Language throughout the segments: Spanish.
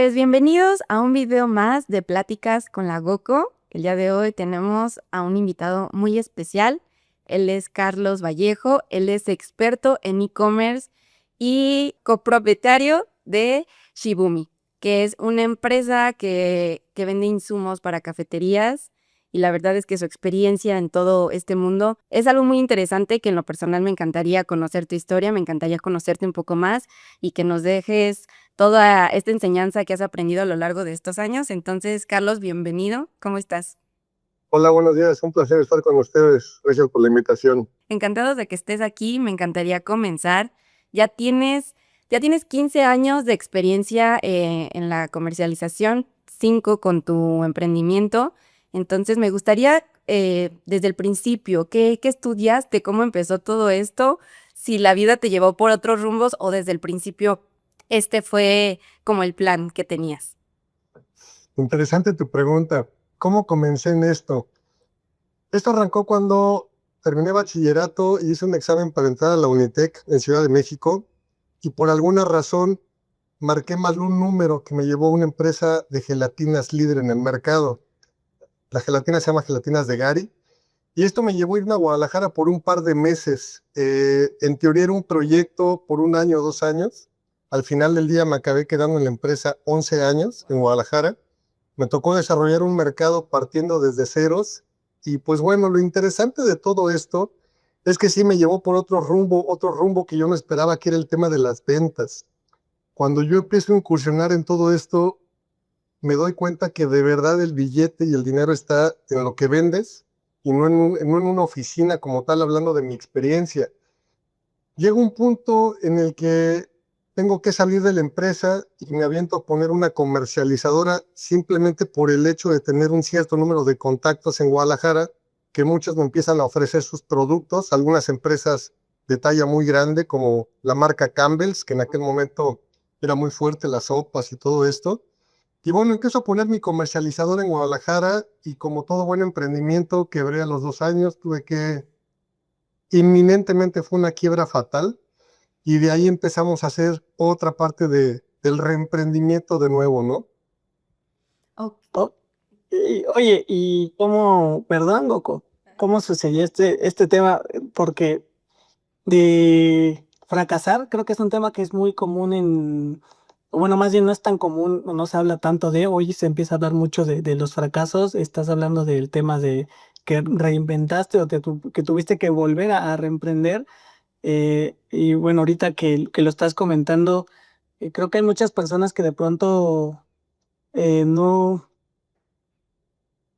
Pues bienvenidos a un video más de Pláticas con la Goco. El día de hoy tenemos a un invitado muy especial. Él es Carlos Vallejo, él es experto en e-commerce y copropietario de Shibumi, que es una empresa que vende insumos para cafeterías. Y la verdad es que su experiencia en todo este mundo es algo muy interesante que en lo personal me encantaría conocer tu historia, me encantaría conocerte un poco más y que nos dejes toda esta enseñanza que has aprendido a lo largo de estos años. Entonces, Carlos, bienvenido. ¿Cómo estás? Hola, buenos días. Un placer estar con ustedes. Gracias por la invitación. Encantados de que estés aquí. Me encantaría comenzar. Ya tienes, ya tienes 15 años de experiencia en la comercialización, 5 con tu emprendimiento. Entonces, me gustaría desde el principio, ¿qué estudiaste? ¿Cómo empezó todo esto? Si la vida te llevó por otros rumbos o desde el principio este fue como el plan que tenías. Interesante tu pregunta. ¿Cómo comencé en esto? Esto arrancó cuando terminé bachillerato y hice un examen para entrar a la Unitec en Ciudad de México y por alguna razón marqué mal un número que me llevó a una empresa de gelatinas líder en el mercado. La gelatina se llama Gelatinas de Gary y esto me llevó a irme a Guadalajara por un par de meses. En teoría era un proyecto por un año o 2 años. Al final del día me acabé quedando en la empresa 11 años en Guadalajara. Me tocó desarrollar un mercado partiendo desde ceros. Y pues bueno, lo interesante de todo esto es que sí me llevó por otro rumbo que yo no esperaba, que era el tema de las ventas. Cuando yo empiezo a incursionar en todo esto, me doy cuenta que de verdad el billete y el dinero está en lo que vendes y no en una oficina como tal, hablando de mi experiencia. Llega un punto en el que tengo que salir de la empresa y me aviento a poner una comercializadora simplemente por el hecho de tener un cierto número de contactos en Guadalajara, que muchos me empiezan a ofrecer sus productos, algunas empresas de talla muy grande como la marca Campbell's, que en aquel momento era muy fuerte, las sopas y todo esto. Y bueno, empiezo a poner mi comercializador en Guadalajara y como todo buen emprendimiento, quebré a los 2 años, inminentemente fue una quiebra fatal y de ahí empezamos a hacer otra parte del reemprendimiento de nuevo, ¿no? Oh, oye, ¿y cómo, perdón, Goku, cómo sucedió este tema? Porque de fracasar, creo que es un tema que es muy común bueno, más bien no es tan común, o no se habla tanto de, hoy se empieza a hablar mucho de los fracasos, estás hablando del tema de que reinventaste o que tuviste que volver a reemprender, y bueno, ahorita que lo estás comentando, creo que hay muchas personas que de pronto no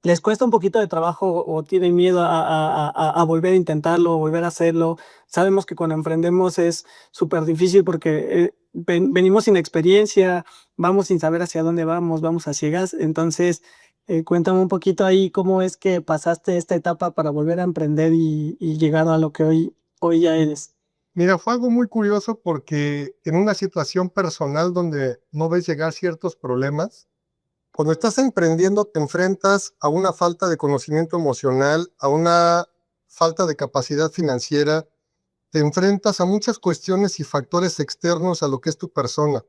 les cuesta un poquito de trabajo o tienen miedo a volver a intentarlo, o volver a hacerlo. Sabemos que cuando emprendemos es súper difícil porque venimos sin experiencia, vamos sin saber hacia dónde vamos a ciegas. Entonces, cuéntame un poquito ahí cómo es que pasaste esta etapa para volver a emprender y llegar a lo que hoy ya eres. Mira, fue algo muy curioso porque en una situación personal donde no ves llegar ciertos problemas, cuando estás emprendiendo te enfrentas a una falta de conocimiento emocional, a una falta de capacidad financiera, te enfrentas a muchas cuestiones y factores externos a lo que es tu persona.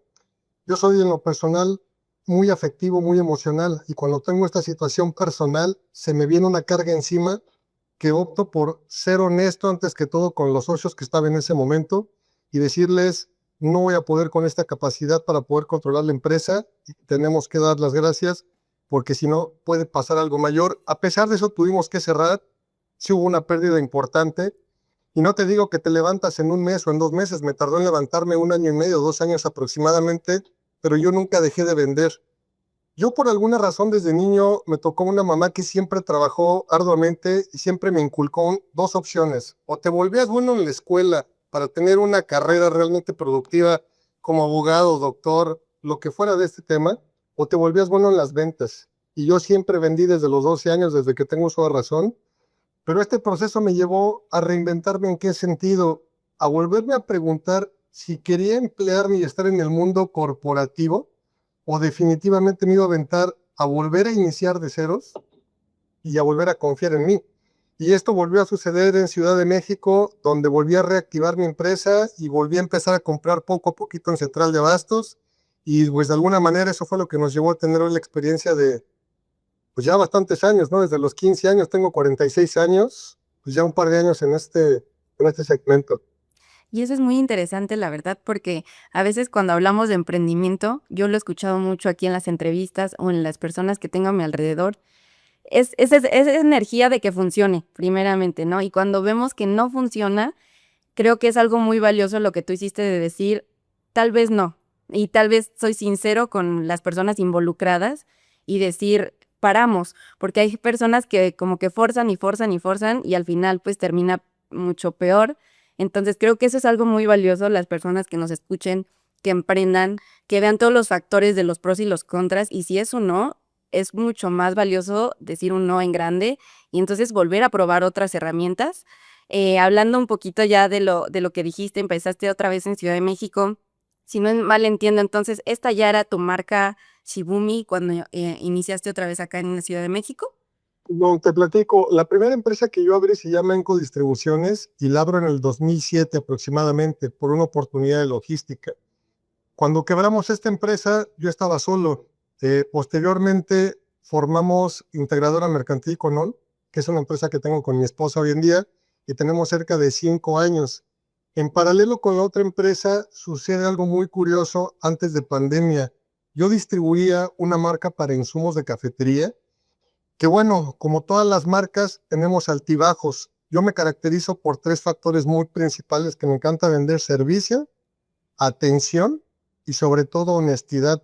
Yo soy en lo personal muy afectivo, muy emocional, y cuando tengo esta situación personal, se me viene una carga encima que opto por ser honesto antes que todo con los socios que estaban en ese momento y decirles, no voy a poder con esta capacidad para poder controlar la empresa, y tenemos que dar las gracias porque si no puede pasar algo mayor. A pesar de eso tuvimos que cerrar, sí hubo una pérdida importante, y no te digo que te levantas en un mes o en 2 meses, me tardó en levantarme 1 año y medio, 2 años aproximadamente, pero yo nunca dejé de vender. Yo por alguna razón desde niño me tocó una mamá que siempre trabajó arduamente y siempre me inculcó dos opciones. O te volvías bueno en la escuela para tener una carrera realmente productiva como abogado, doctor, lo que fuera de este tema, o te volvías bueno en las ventas. Y yo siempre vendí desde los 12 años, desde que tengo uso de razón, pero este proceso me llevó a reinventarme. ¿En qué sentido? A volverme a preguntar si quería emplearme y estar en el mundo corporativo o definitivamente me iba a aventar a volver a iniciar de ceros y a volver a confiar en mí. Y esto volvió a suceder en Ciudad de México, donde volví a reactivar mi empresa y volví a empezar a comprar poco a poquito en Central de Abastos. Y pues de alguna manera eso fue lo que nos llevó a tener hoy la experiencia de, pues ya bastantes años, ¿no? Desde los 15 años, tengo 46 años, pues ya un par de años en este segmento. Y eso es muy interesante, la verdad, porque a veces cuando hablamos de emprendimiento, yo lo he escuchado mucho aquí en las entrevistas o en las personas que tengo a mi alrededor, es energía de que funcione, primeramente, ¿no? Y cuando vemos que no funciona, creo que es algo muy valioso lo que tú hiciste de decir, tal vez no, y tal vez soy sincero con las personas involucradas y decir, paramos, porque hay personas que como que forzan y forzan y forzan y al final pues termina mucho peor. Entonces creo que eso es algo muy valioso, las personas que nos escuchen, que emprendan, que vean todos los factores de los pros y los contras, y si es un no, es mucho más valioso decir un no en grande y entonces volver a probar otras herramientas. Hablando un poquito ya de lo que dijiste, empezaste otra vez en Ciudad de México. Si no mal entiendo, entonces, ¿esta ya era tu marca Shibumi cuando iniciaste otra vez acá en la Ciudad de México? No, te platico, la primera empresa que yo abrí se llama Enco Distribuciones y la abro en el 2007 aproximadamente por una oportunidad de logística. Cuando quebramos esta empresa, yo estaba solo. Posteriormente formamos Integradora Mercantil Conol, que es una empresa que tengo con mi esposa hoy en día, y tenemos cerca de 5 años. En paralelo con la otra empresa, sucede algo muy curioso antes de pandemia. Yo distribuía una marca para insumos de cafetería, que bueno, como todas las marcas, tenemos altibajos. Yo me caracterizo por tres factores muy principales que me encanta vender: servicio, atención y sobre todo honestidad.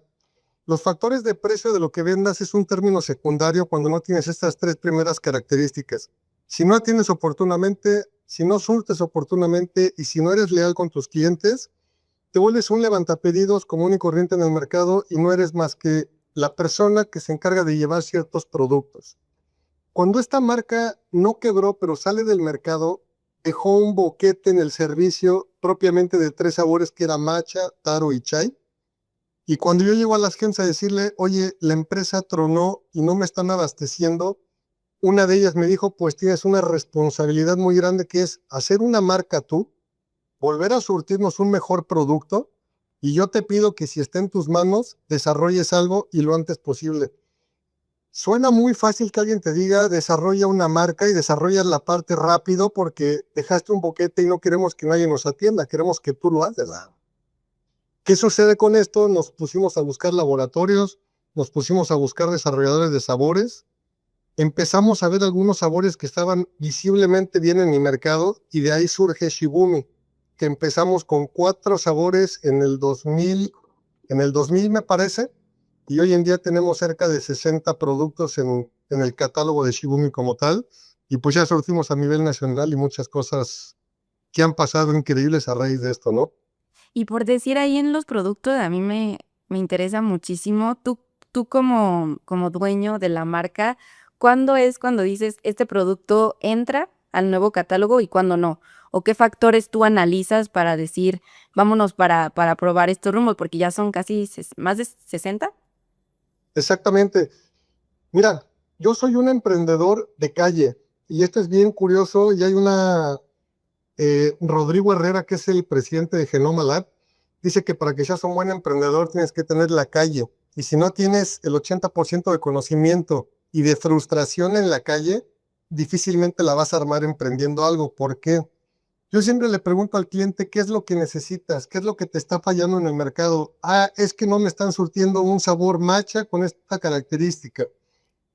Los factores de precio de lo que vendas es un término secundario cuando no tienes estas tres primeras características. Si no atiendes oportunamente, si no surtes oportunamente y si no eres leal con tus clientes, te vuelves un levantapedidos común y corriente en el mercado y no eres más que la persona que se encarga de llevar ciertos productos. Cuando esta marca no quebró, pero sale del mercado, dejó un boquete en el servicio propiamente de tres sabores que era matcha, taro y chai. Y cuando yo llego a la agencia a decirle, oye, la empresa tronó y no me están abasteciendo, una de ellas me dijo, pues tienes una responsabilidad muy grande que es hacer una marca tú, volver a surtirnos un mejor producto y yo te pido que si está en tus manos, desarrolles algo y lo antes posible. Suena muy fácil que alguien te diga, desarrolla una marca y desarrollas la parte rápido porque dejaste un boquete y no queremos que nadie nos atienda, queremos que tú lo hagas. ¿Qué sucede con esto? Nos pusimos a buscar laboratorios, nos pusimos a buscar desarrolladores de sabores, empezamos a ver algunos sabores que estaban visiblemente bien en mi mercado y de ahí surge Shibumi, que empezamos con 4 sabores en el 2000 me parece, y hoy en día tenemos cerca de 60 productos en el catálogo de Shibumi como tal, y pues ya surtimos a nivel nacional y muchas cosas que han pasado increíbles a raíz de esto, ¿no? Y por decir ahí en los productos, a mí me interesa muchísimo, tú como dueño de la marca, ¿cuándo es cuando dices este producto entra al nuevo catálogo y cuándo no? ¿O qué factores tú analizas para decir, vámonos para probar estos rumbos? Porque ya son casi más de 60. Exactamente. Mira, yo soy un emprendedor de calle y esto es bien curioso y hay Rodrigo Herrera, que es el presidente de Genoma Lab, dice que para que seas un buen emprendedor tienes que tener la calle y si no tienes el 80% de conocimiento y de frustración en la calle, difícilmente la vas a armar emprendiendo algo. ¿Por qué? Yo siempre le pregunto al cliente qué es lo que necesitas, qué es lo que te está fallando en el mercado. Ah, es que no me están surtiendo un sabor matcha con esta característica.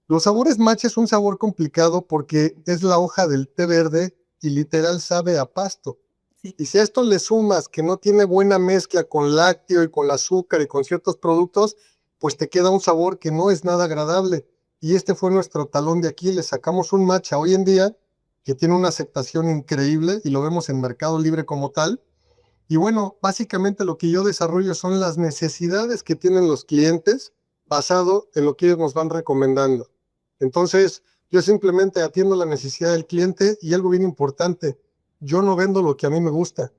Los sabores matcha es un sabor complicado porque es la hoja del té verde y literal sabe a pasto. Sí. Y si a esto le sumas que no tiene buena mezcla con lácteo y con el azúcar y con ciertos productos, pues te queda un sabor que no es nada agradable. Y este fue nuestro talón de Aquiles. Sacamos un matcha hoy en día que tiene una aceptación increíble y lo vemos en Mercado Libre como tal. Y bueno, básicamente lo que yo desarrollo son las necesidades que tienen los clientes basado en lo que ellos nos van recomendando. Entonces, yo simplemente atiendo la necesidad del cliente y algo bien importante, yo no vendo lo que a mí me gusta.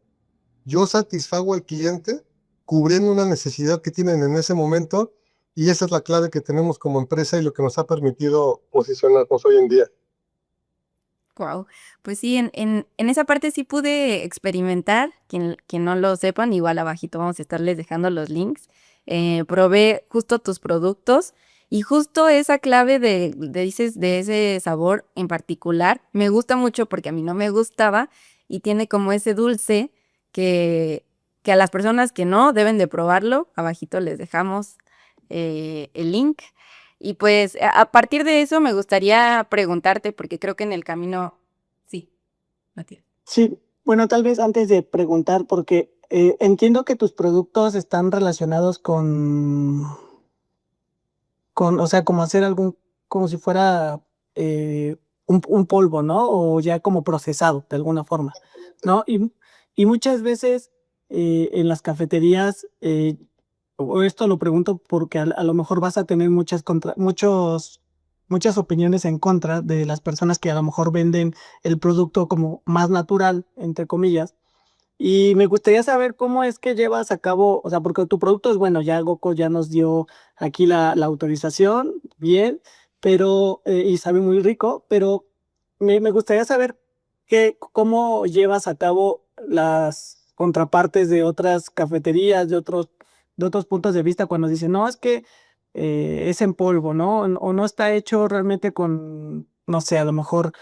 Yo satisfago al cliente cubriendo una necesidad que tienen en ese momento y esa es la clave que tenemos como empresa y lo que nos ha permitido posicionarnos hoy en día. Wow, pues sí, en esa parte sí pude experimentar, quien no lo sepan, igual abajito vamos a estarles dejando los links. probé justo tus productos y justo esa clave dices, de ese sabor en particular, me gusta mucho porque a mí no me gustaba y tiene como ese dulce que a las personas que no deben de probarlo, abajito les dejamos el link. Y pues a partir de eso me gustaría preguntarte, porque creo que en el camino, sí, Matías. Sí, bueno, tal vez antes de preguntar, porque entiendo que tus productos están relacionados o sea, como hacer como si fuera un polvo, ¿no? O ya como procesado de alguna forma, ¿no? Y muchas veces en las cafeterías, o esto lo pregunto porque a lo mejor vas a tener muchas opiniones en contra de las personas que a lo mejor venden el producto como más natural, entre comillas. Y me gustaría saber cómo es que llevas a cabo, o sea, porque tu producto es bueno, ya Goco ya nos dio aquí la autorización, bien, pero, y sabe muy rico, pero me gustaría saber cómo llevas a cabo las contrapartes de otras cafeterías, de otros puntos de vista cuando dicen, no, es que es en polvo, ¿no? O no está hecho realmente con, no sé, a lo mejor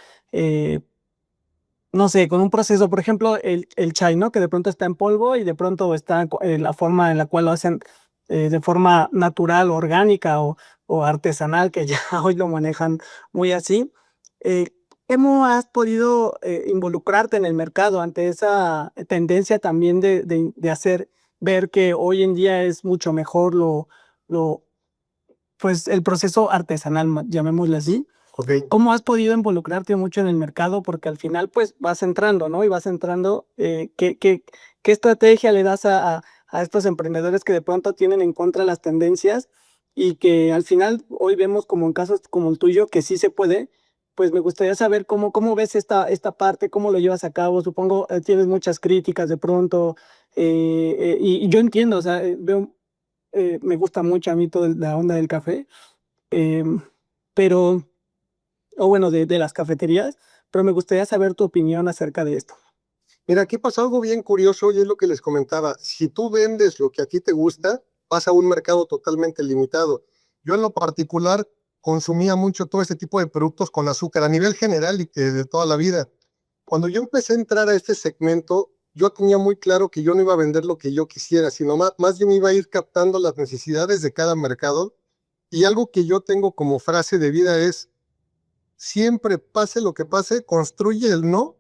no sé, con un proceso, por ejemplo, el chai, ¿no? Que de pronto está en polvo y de pronto está en la forma en la cual lo hacen de forma natural, orgánica o artesanal, que ya hoy lo manejan muy así. Eh, ¿Cómo has podido involucrarte en el mercado ante esa tendencia también de hacer ver que hoy en día es mucho mejor lo, pues el proceso artesanal, llamémosle así? Ok. ¿Cómo has podido involucrarte mucho en el mercado? Porque al final, pues, vas entrando, ¿no? Y vas entrando, ¿qué estrategia le das a estos emprendedores que de pronto tienen en contra las tendencias y que al final hoy vemos como en casos como el tuyo que sí se puede? Pues me gustaría saber cómo ves esta parte, cómo lo llevas a cabo. Supongo tienes muchas críticas de pronto, y yo entiendo, o sea, me gusta mucho a mí toda la onda del café, em, pero o bueno, de las cafeterías, pero me gustaría saber tu opinión acerca de esto. Mira, aquí pasó algo bien curioso y es lo que les comentaba. Si tú vendes lo que a ti te gusta, vas a un mercado totalmente limitado. Yo en lo particular consumía mucho todo este tipo de productos con azúcar a nivel general y que de toda la vida. Cuando yo empecé a entrar a este segmento, yo tenía muy claro que yo no iba a vender lo que yo quisiera, sino más bien iba a ir captando las necesidades de cada mercado. Y algo que yo tengo como frase de vida es, siempre pase lo que pase, construye el no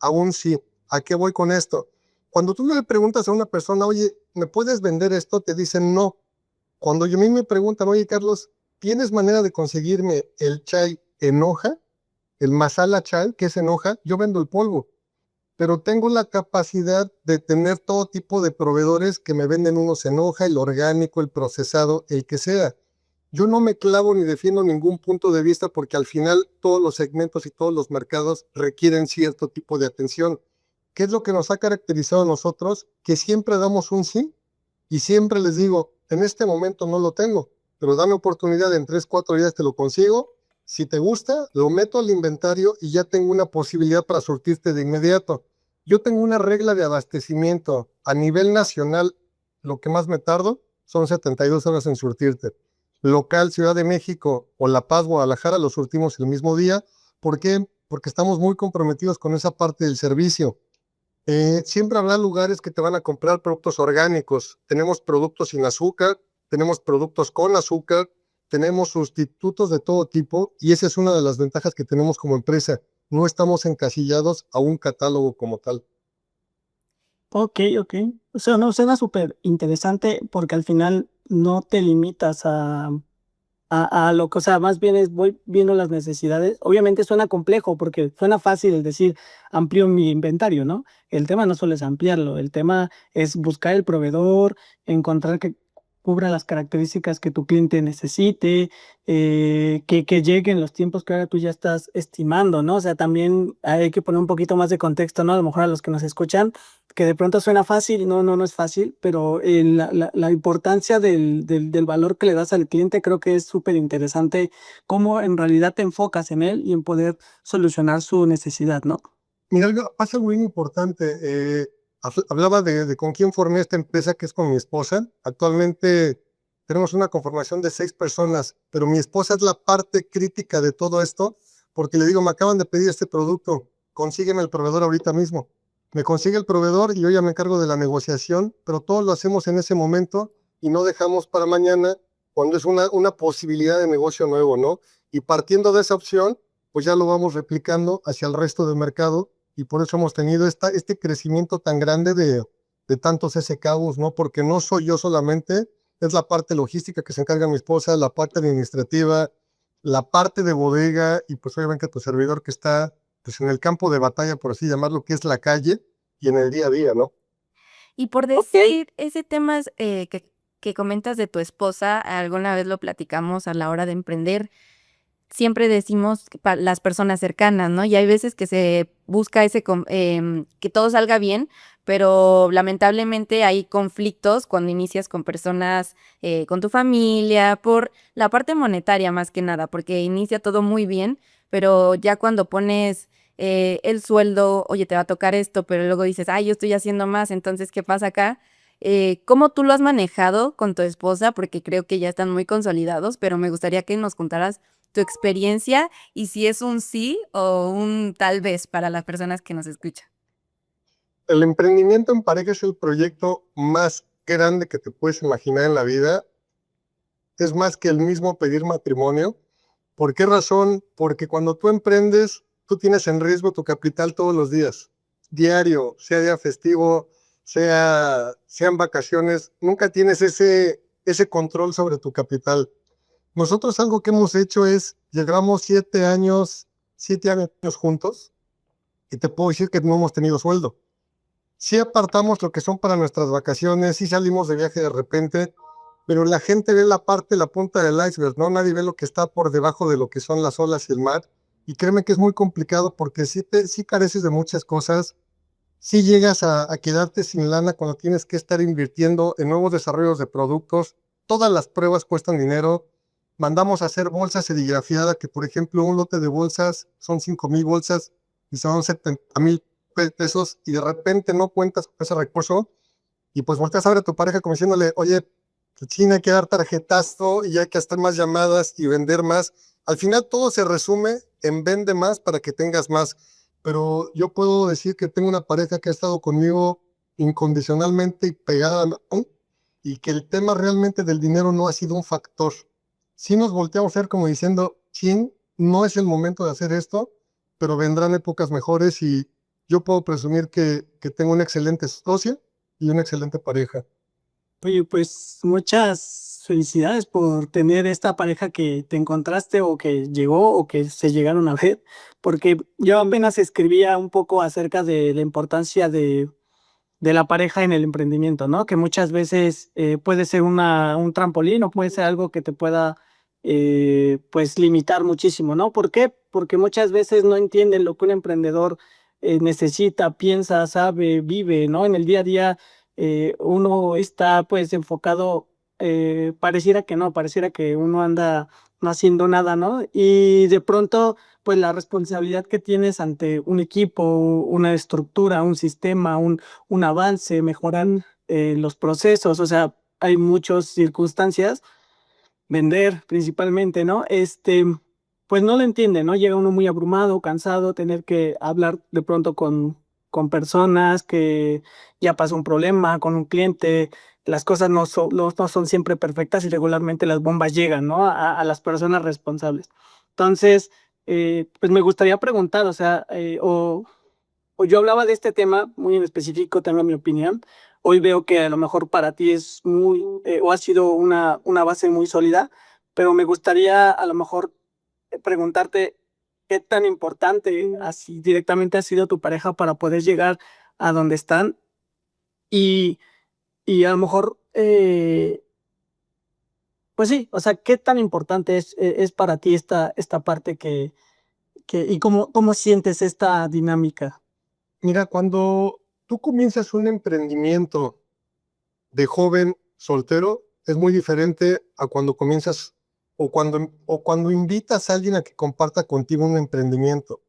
a un sí. ¿A qué voy con esto? Cuando tú le preguntas a una persona, oye, ¿me puedes vender esto? Te dicen no. Cuando a mí me preguntan, oye, Carlos, ¿tienes manera de conseguirme el chai en hoja? El masala chai, que es en hoja, yo vendo el polvo, pero tengo la capacidad de tener todo tipo de proveedores que me venden unos en hoja, el orgánico, el procesado, el que sea. Yo no me clavo ni defiendo ningún punto de vista porque al final todos los segmentos y todos los mercados requieren cierto tipo de atención. ¿Qué es lo que nos ha caracterizado a nosotros? Que siempre damos un sí y siempre les digo, en este momento no lo tengo, pero dame oportunidad, en 3, 4 días te lo consigo. Si te gusta, lo meto al inventario y ya tengo una posibilidad para surtirte de inmediato. Yo tengo una regla de abastecimiento a nivel nacional, lo que más me tardo son 72 horas en surtirte. Local, Ciudad de México o La Paz, Guadalajara, lo surtimos el mismo día. ¿Por qué? Porque estamos muy comprometidos con esa parte del servicio. Siempre habrá lugares que te van a comprar productos orgánicos. Tenemos productos sin azúcar, tenemos productos con azúcar, tenemos sustitutos de todo tipo y esa es una de las ventajas que tenemos como empresa. No estamos encasillados a un catálogo como tal. Ok, ok. O sea, no, suena súper interesante porque al final no te limitas a lo que, o sea, más bien voy viendo las necesidades. Obviamente suena complejo porque suena fácil el decir amplío mi inventario, ¿no? El tema no solo es ampliarlo, el tema es buscar el proveedor, encontrar que cubra las características que tu cliente necesite, que lleguen los tiempos que ahora tú ya estás estimando, ¿no? O sea, también hay que poner un poquito más de contexto, ¿no? A lo mejor a los que nos escuchan, que de pronto suena fácil y no es fácil, pero la importancia del valor que le das al cliente creo que es súper interesante cómo en realidad te enfocas en él y en poder solucionar su necesidad, ¿no? Mira, pasa algo bien importante. Hablaba de con quién formé esta empresa, que es con mi esposa. Actualmente tenemos una conformación de 6 personas, pero mi esposa es la parte crítica de todo esto, porque le digo, me acaban de pedir este producto, consígueme el proveedor ahorita mismo. Me consigue el proveedor y yo ya me encargo de la negociación, pero todo lo hacemos en ese momento y no dejamos para mañana cuando es una posibilidad de negocio nuevo, ¿no? Y partiendo de esa opción, pues ya lo vamos replicando hacia el resto del mercado y por eso hemos tenido este crecimiento tan grande de tantos SKUs, ¿no? Porque no soy yo solamente, es la parte logística que se encarga mi esposa, la parte administrativa, la parte de bodega y pues obviamente tu servidor que está pues en el campo de batalla, por así llamarlo, que es la calle y en el día a día, ¿no? Y por decir, ese tema que comentas de tu esposa, alguna vez lo platicamos a la hora de emprender, siempre decimos que las personas cercanas, ¿no? Y hay veces que se busca que todo salga bien, pero lamentablemente hay conflictos cuando inicias con personas, con tu familia, por la parte monetaria más que nada, porque inicia todo muy bien, pero ya cuando pones el sueldo, oye, te va a tocar esto, pero luego dices, ay, yo estoy haciendo más, entonces, ¿qué pasa acá? ¿Cómo tú lo has manejado con tu esposa? Porque creo que ya están muy consolidados, pero me gustaría que nos contaras tu experiencia y si es un sí o un tal vez para las personas que nos escuchan. El emprendimiento en pareja es el proyecto más grande que te puedes imaginar en la vida. Es más que el mismo pedir matrimonio. ¿Por qué razón? Porque cuando tú emprendes, tú tienes en riesgo tu capital todos los días, diario, sea día festivo, sean vacaciones, nunca tienes ese control sobre tu capital. Nosotros algo que hemos hecho es, llevamos 7 años juntos y te puedo decir que no hemos tenido sueldo. Sí apartamos lo que son para nuestras vacaciones, sí salimos de viaje de repente, pero la gente ve la punta del iceberg, ¿no? Nadie ve lo que está por debajo de lo que son las olas y el mar. Y créeme que es muy complicado porque sí careces de muchas cosas, sí llegas a quedarte sin lana cuando tienes que estar invirtiendo en nuevos desarrollos de productos. Todas las pruebas cuestan dinero. Mandamos a hacer bolsas serigrafiadas, que por ejemplo un lote de bolsas son 5,000 bolsas y son 70,000 pesos y de repente no cuentas con ese recurso y pues volteas a ver a tu pareja como diciéndole, oye, China hay que dar tarjetazo y hay que hacer más llamadas y vender más. Al final todo se resume en vende más para que tengas más. Pero yo puedo decir que tengo una pareja que ha estado conmigo incondicionalmente y pegada, ¿no? Y que el tema realmente del dinero no ha sido un factor. Sí nos volteamos a ver como diciendo, chin, no es el momento de hacer esto, pero vendrán épocas mejores y yo puedo presumir que tengo una excelente socia y una excelente pareja. Oye, pues muchas felicidades por tener esta pareja que te encontraste o que llegó o que se llegaron a ver, porque yo apenas escribía un poco acerca de la importancia de la pareja en el emprendimiento, ¿no? Que muchas veces puede ser un trampolín o puede ser algo que te pueda, pues, limitar muchísimo, ¿no? ¿Por qué? Porque muchas veces no entienden lo que un emprendedor necesita, piensa, sabe, vive, ¿no? En el día a día uno está, pues, enfocado, pareciera que uno anda no haciendo nada, ¿no? Y de pronto pues la responsabilidad que tienes ante un equipo, una estructura, un sistema, un avance, mejorar los procesos, o sea, hay muchas circunstancias, vender principalmente, ¿no? Pues no lo entiende, ¿no? Llega uno muy abrumado, cansado, tener que hablar de pronto con personas que ya pasó un problema, con un cliente, las cosas no son siempre perfectas y regularmente las bombas llegan, ¿no? A las personas responsables. Entonces, pues me gustaría preguntar, o sea, o yo hablaba de este tema muy en específico, tengo mi opinión. Hoy veo que a lo mejor para ti es muy, o ha sido una base muy sólida, pero me gustaría a lo mejor preguntarte qué tan importante así directamente ha sido tu pareja para poder llegar a donde están y, y a lo mejor, pues sí, o sea, qué tan importante es para ti esta parte y cómo sientes esta dinámica. Mira, cuando tú comienzas un emprendimiento de joven soltero, es muy diferente a cuando comienzas o cuando invitas a alguien a que comparta contigo un emprendimiento.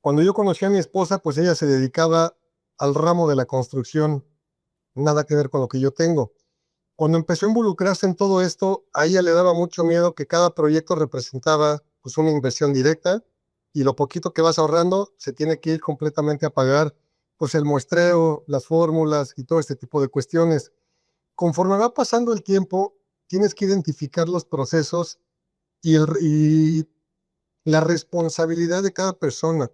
Cuando yo conocí a mi esposa, pues ella se dedicaba al ramo de la construcción, nada que ver con lo que yo tengo. Cuando empezó a involucrarse en todo esto, a ella le daba mucho miedo que cada proyecto representaba pues una inversión directa y lo poquito que vas ahorrando se tiene que ir completamente a pagar pues el muestreo, las fórmulas y todo este tipo de cuestiones. Conforme va pasando el tiempo, tienes que identificar los procesos y la responsabilidad de cada persona.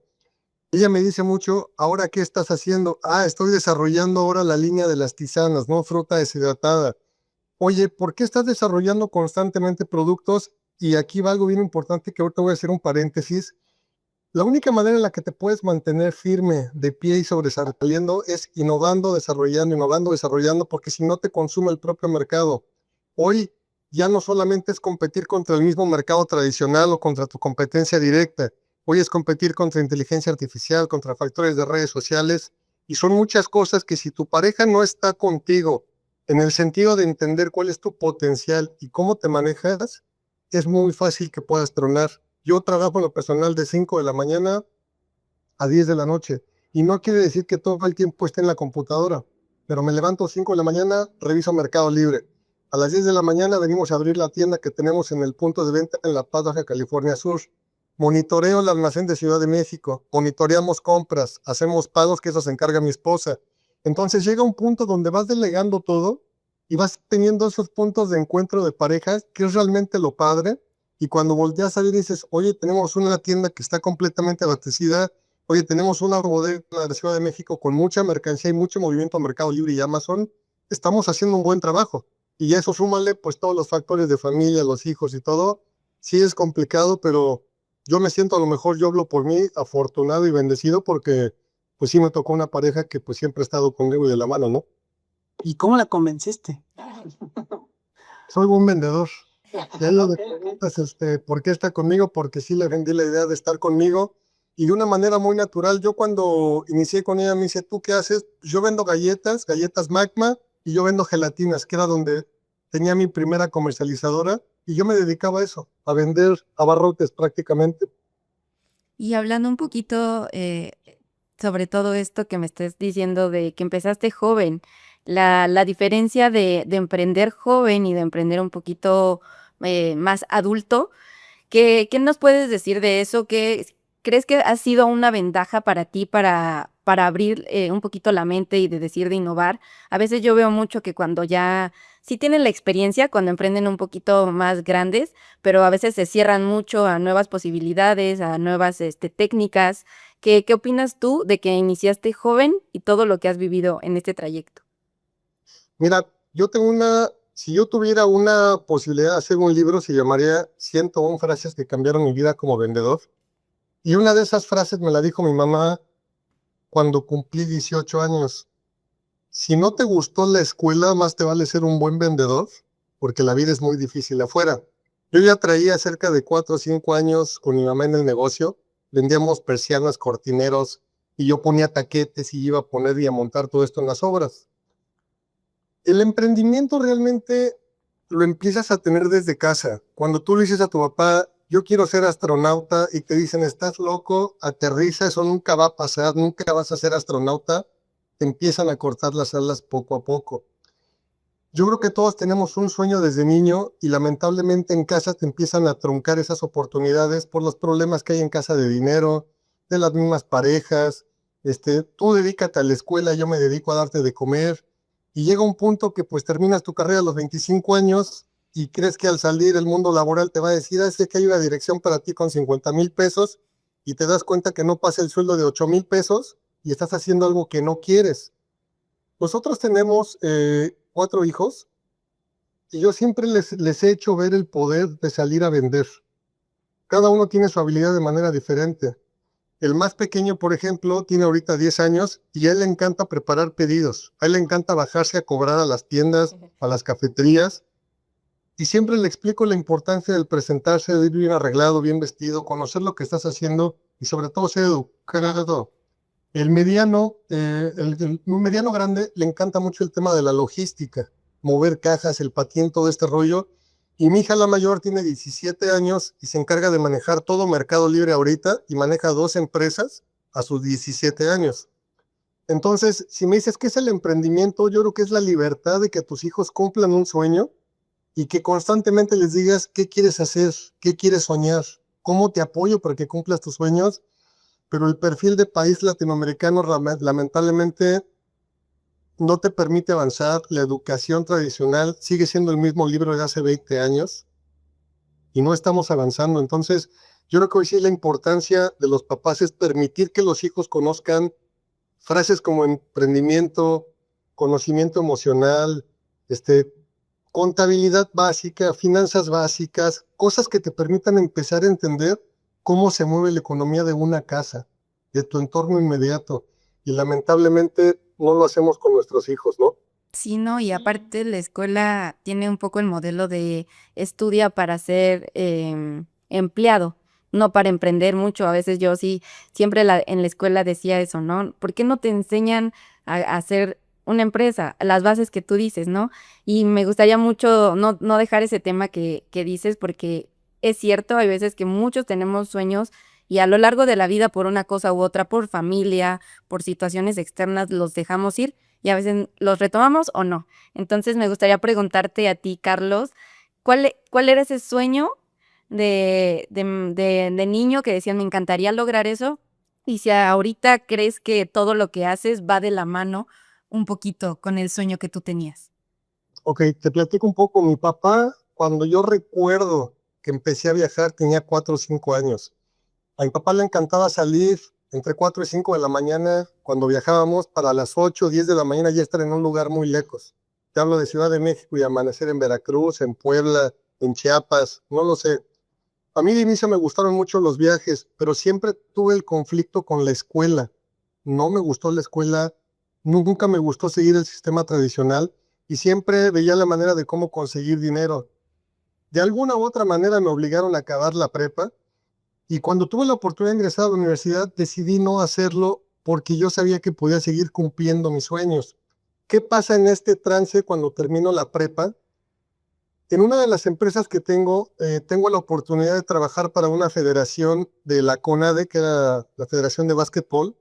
Ella me dice mucho, ¿ahora qué estás haciendo? Ah, estoy desarrollando ahora la línea de las tisanas, ¿no? Fruta deshidratada. Oye, ¿por qué estás desarrollando constantemente productos? Y aquí va algo bien importante que ahorita voy a hacer un paréntesis. La única manera en la que te puedes mantener firme, de pie y sobresaliendo es innovando, desarrollando, porque si no te consume el propio mercado. Hoy ya no solamente es competir contra el mismo mercado tradicional o contra tu competencia directa. Hoy es competir contra inteligencia artificial, contra factores de redes sociales, y son muchas cosas que si tu pareja no está contigo en el sentido de entender cuál es tu potencial y cómo te manejas, es muy fácil que puedas tronar. Yo trabajo en lo personal de 5 de la mañana a 10 de la noche. Y no quiere decir que todo el tiempo esté en la computadora. Pero me levanto 5 de la mañana, reviso Mercado Libre. A las 10 de la mañana venimos a abrir la tienda que tenemos en el punto de venta en La Paz, Baja California Sur. Monitoreo el almacén de Ciudad de México. Monitoreamos compras. Hacemos pagos, que eso se encarga mi esposa. Entonces llega un punto donde vas delegando todo y vas teniendo esos puntos de encuentro de parejas, que es realmente lo padre. Y cuando volteas a ver y dices, oye, tenemos una tienda que está completamente abastecida, oye, tenemos una bodega de la Ciudad de México con mucha mercancía y mucho movimiento a Mercado Libre y Amazon, estamos haciendo un buen trabajo. Y eso súmale pues todos los factores de familia, los hijos y todo. Sí es complicado, pero yo me siento, a lo mejor yo hablo por mí, afortunado y bendecido porque pues sí me tocó una pareja que pues siempre ha estado conmigo y de la mano, ¿no? ¿Y cómo la convenciste? Soy un vendedor. Ya lo de preguntas, ¿por qué está conmigo? Porque sí le vendí la idea de estar conmigo y de una manera muy natural. Yo cuando inicié con ella me dice, ¿tú qué haces? Yo vendo galletas, galletas Magma y yo vendo gelatinas, que era donde tenía mi primera comercializadora y yo me dedicaba a eso, a vender abarrotes prácticamente. Y hablando un poquito sobre todo esto que me estás diciendo de que empezaste joven, la diferencia de emprender joven y de emprender un poquito más adulto, ¿qué nos puedes decir de eso? ¿Qué crees que ha sido una ventaja para ti para abrir un poquito la mente y de decir de innovar? A veces yo veo mucho que cuando ya sí tienen la experiencia, cuando emprenden un poquito más grandes, pero a veces se cierran mucho a nuevas posibilidades, a nuevas técnicas. ¿Qué opinas tú de que iniciaste joven y todo lo que has vivido en este trayecto? Mira, si yo tuviera una posibilidad de hacer un libro, se llamaría 101 frases que cambiaron mi vida como vendedor. Y una de esas frases me la dijo mi mamá cuando cumplí 18 años. Si no te gustó la escuela, más te vale ser un buen vendedor, porque la vida es muy difícil afuera. Yo ya traía cerca de 4 o 5 años con mi mamá en el negocio. Vendíamos persianas, cortineros, y yo ponía taquetes y iba a poner y a montar todo esto en las obras. El emprendimiento realmente lo empiezas a tener desde casa. Cuando tú le dices a tu papá, yo quiero ser astronauta, y te dicen, estás loco, aterriza, eso nunca va a pasar, nunca vas a ser astronauta, te empiezan a cortar las alas poco a poco. Yo creo que todos tenemos un sueño desde niño y lamentablemente en casa te empiezan a truncar esas oportunidades por los problemas que hay en casa de dinero, de las mismas parejas. Tú dedícate a la escuela, yo me dedico a darte de comer. Y llega un punto que pues terminas tu carrera a los 25 años y crees que al salir el mundo laboral te va a decir, sé que hay una dirección para ti con 50,000 pesos y te das cuenta que no pasa el sueldo de 8,000 pesos y estás haciendo algo que no quieres. Nosotros tenemos 4 hijos y yo siempre les he hecho ver el poder de salir a vender. Cada uno tiene su habilidad de manera diferente. El más pequeño, por ejemplo, tiene ahorita 10 años y a él le encanta preparar pedidos. A él le encanta bajarse a cobrar a las tiendas, a las cafeterías. Y siempre le explico la importancia del presentarse, de ir bien arreglado, bien vestido, conocer lo que estás haciendo y sobre todo ser educado. Un mediano grande le encanta mucho el tema de la logística, mover cajas, el patín, todo este rollo. Y mi hija la mayor tiene 17 años y se encarga de manejar todo Mercado Libre ahorita y maneja 2 empresas a sus 17 años. Entonces, si me dices qué es el emprendimiento, yo creo que es la libertad de que tus hijos cumplan un sueño y que constantemente les digas qué quieres hacer, qué quieres soñar, cómo te apoyo para que cumplas tus sueños, pero el perfil de país latinoamericano lamentablemente no te permite avanzar. La educación tradicional sigue siendo el mismo libro de hace 20 años y no estamos avanzando. Entonces, yo creo que hoy sí la importancia de los papás es permitir que los hijos conozcan frases como emprendimiento, conocimiento emocional, contabilidad básica, finanzas básicas, cosas que te permitan empezar a entender cómo se mueve la economía de una casa, de tu entorno inmediato. Y lamentablemente no lo hacemos con nuestros hijos, ¿no? Sí, no, y aparte la escuela tiene un poco el modelo de estudia para ser empleado, no para emprender mucho. A veces yo sí, siempre en la escuela decía eso, ¿no? ¿Por qué no te enseñan a hacer una empresa? Las bases que tú dices, ¿no? Y me gustaría mucho no dejar ese tema que dices, porque es cierto, hay veces que muchos tenemos sueños y a lo largo de la vida, por una cosa u otra, por familia, por situaciones externas, los dejamos ir y a veces los retomamos o no. Entonces me gustaría preguntarte a ti, Carlos, ¿cuál era ese sueño de niño que decías, me encantaría lograr eso? Y si ahorita crees que todo lo que haces va de la mano un poquito con el sueño que tú tenías. Ok, te platico un poco. Mi papá, cuando yo recuerdo que empecé a viajar, tenía 4 o 5 años. A mi papá le encantaba salir entre 4 y 5 de la mañana cuando viajábamos para las 8 o 10 de la mañana ya estar en un lugar muy lejos. Te hablo de Ciudad de México y amanecer en Veracruz, en Puebla, en Chiapas, no lo sé. A mí de inicio me gustaron mucho los viajes, pero siempre tuve el conflicto con la escuela. No me gustó la escuela, nunca me gustó seguir el sistema tradicional y siempre veía la manera de cómo conseguir dinero. De alguna u otra manera me obligaron a acabar la prepa y cuando tuve la oportunidad de ingresar a la universidad, decidí no hacerlo porque yo sabía que podía seguir cumpliendo mis sueños. ¿Qué pasa en este trance cuando termino la prepa? En una de las empresas que tengo la oportunidad de trabajar para una federación de la CONADE, que era la Federación de Básquetbol,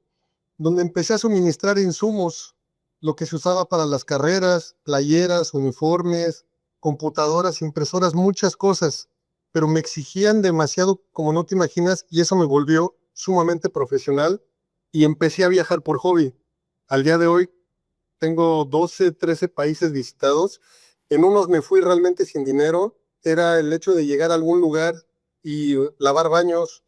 donde empecé a suministrar insumos, lo que se usaba para las carreras, playeras, uniformes, computadoras, impresoras, muchas cosas, pero me exigían demasiado como no te imaginas y eso me volvió sumamente profesional y empecé a viajar por hobby. Al día de hoy tengo 12, 13 países visitados. En unos me fui realmente sin dinero, era el hecho de llegar a algún lugar y lavar baños,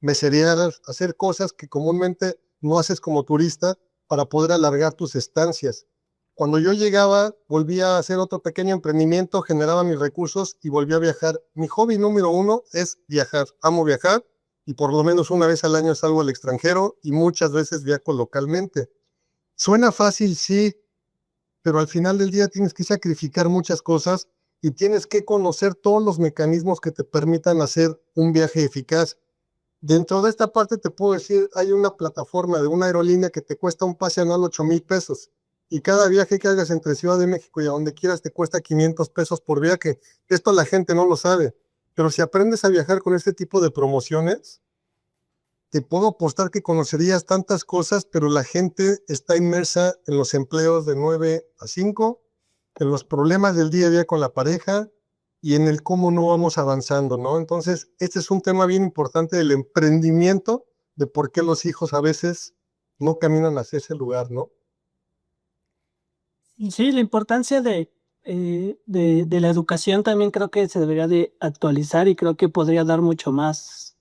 meserear, hacer cosas que comúnmente no haces como turista para poder alargar tus estancias. Cuando yo llegaba, volvía a hacer otro pequeño emprendimiento, generaba mis recursos y volvía a viajar. Mi hobby número uno es viajar. Amo viajar y por lo menos una vez al año salgo al extranjero y muchas veces viajo localmente. Suena fácil, sí, pero al final del día tienes que sacrificar muchas cosas y tienes que conocer todos los mecanismos que te permitan hacer un viaje eficaz. Dentro de esta parte te puedo decir, hay una plataforma de una aerolínea que te cuesta un pase anual 8,000 pesos y cada viaje que hagas entre Ciudad de México y a donde quieras te cuesta 500 pesos por viaje. Esto la gente no lo sabe, pero si aprendes a viajar con este tipo de promociones, te puedo apostar que conocerías tantas cosas, pero la gente está inmersa en los empleos de 9 a 5, en los problemas del día a día con la pareja y en el cómo no vamos avanzando, ¿no? Entonces, este es un tema bien importante del emprendimiento, de por qué los hijos a veces no caminan hacia ese lugar, ¿no? Sí, la importancia de la educación también creo que se debería de actualizar y creo que podría dar mucho más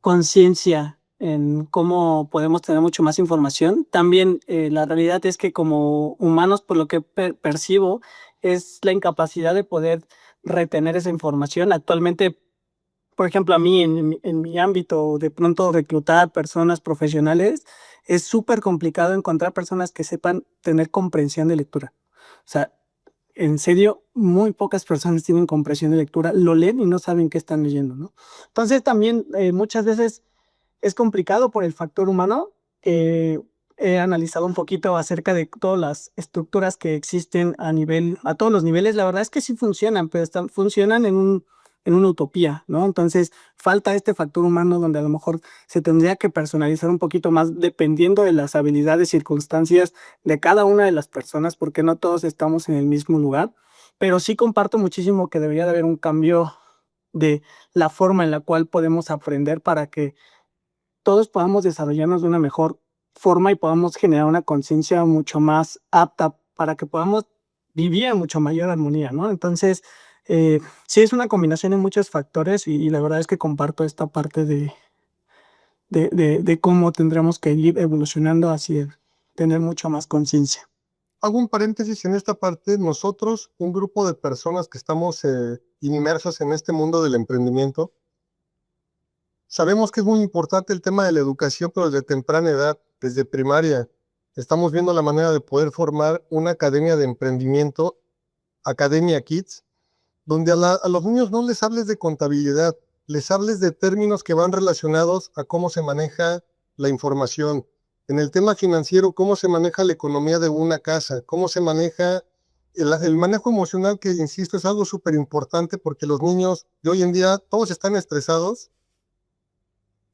conciencia en cómo podemos tener mucho más información. También la realidad es que como humanos, por lo que percibo, es la incapacidad de poder retener esa información. Actualmente, por ejemplo, a mí en mi ámbito, de pronto reclutar personas profesionales, es súper complicado encontrar personas que sepan tener comprensión de lectura. O sea, en serio, muy pocas personas tienen comprensión de lectura, lo leen y no saben qué están leyendo, ¿no? Entonces también muchas veces es complicado por el factor humano. He analizado un poquito acerca de todas las estructuras que existen a todos los niveles. La verdad es que sí funcionan, pero funcionan en un en una utopía, ¿no? Entonces, falta este factor humano donde a lo mejor se tendría que personalizar un poquito más dependiendo de las habilidades, circunstancias de cada una de las personas, porque no todos estamos en el mismo lugar, pero sí comparto muchísimo que debería de haber un cambio de la forma en la cual podemos aprender para que todos podamos desarrollarnos de una mejor forma y podamos generar una conciencia mucho más apta para que podamos vivir en mucho mayor armonía, ¿no? Entonces, sí es una combinación de muchos factores y la verdad es que comparto esta parte de cómo tendremos que ir evolucionando hacia tener mucho más conciencia. Hago un paréntesis en esta parte. Nosotros, un grupo de personas que estamos inmersas en este mundo del emprendimiento, sabemos que es muy importante el tema de la educación, pero desde temprana edad, desde primaria. Estamos viendo la manera de poder formar una academia de emprendimiento, Academia Kids, donde a los niños no les hables de contabilidad, les hables de términos que van relacionados a cómo se maneja la información. En el tema financiero, cómo se maneja la economía de una casa, cómo se maneja el manejo emocional, que insisto, es algo súper importante porque los niños de hoy en día, todos están estresados.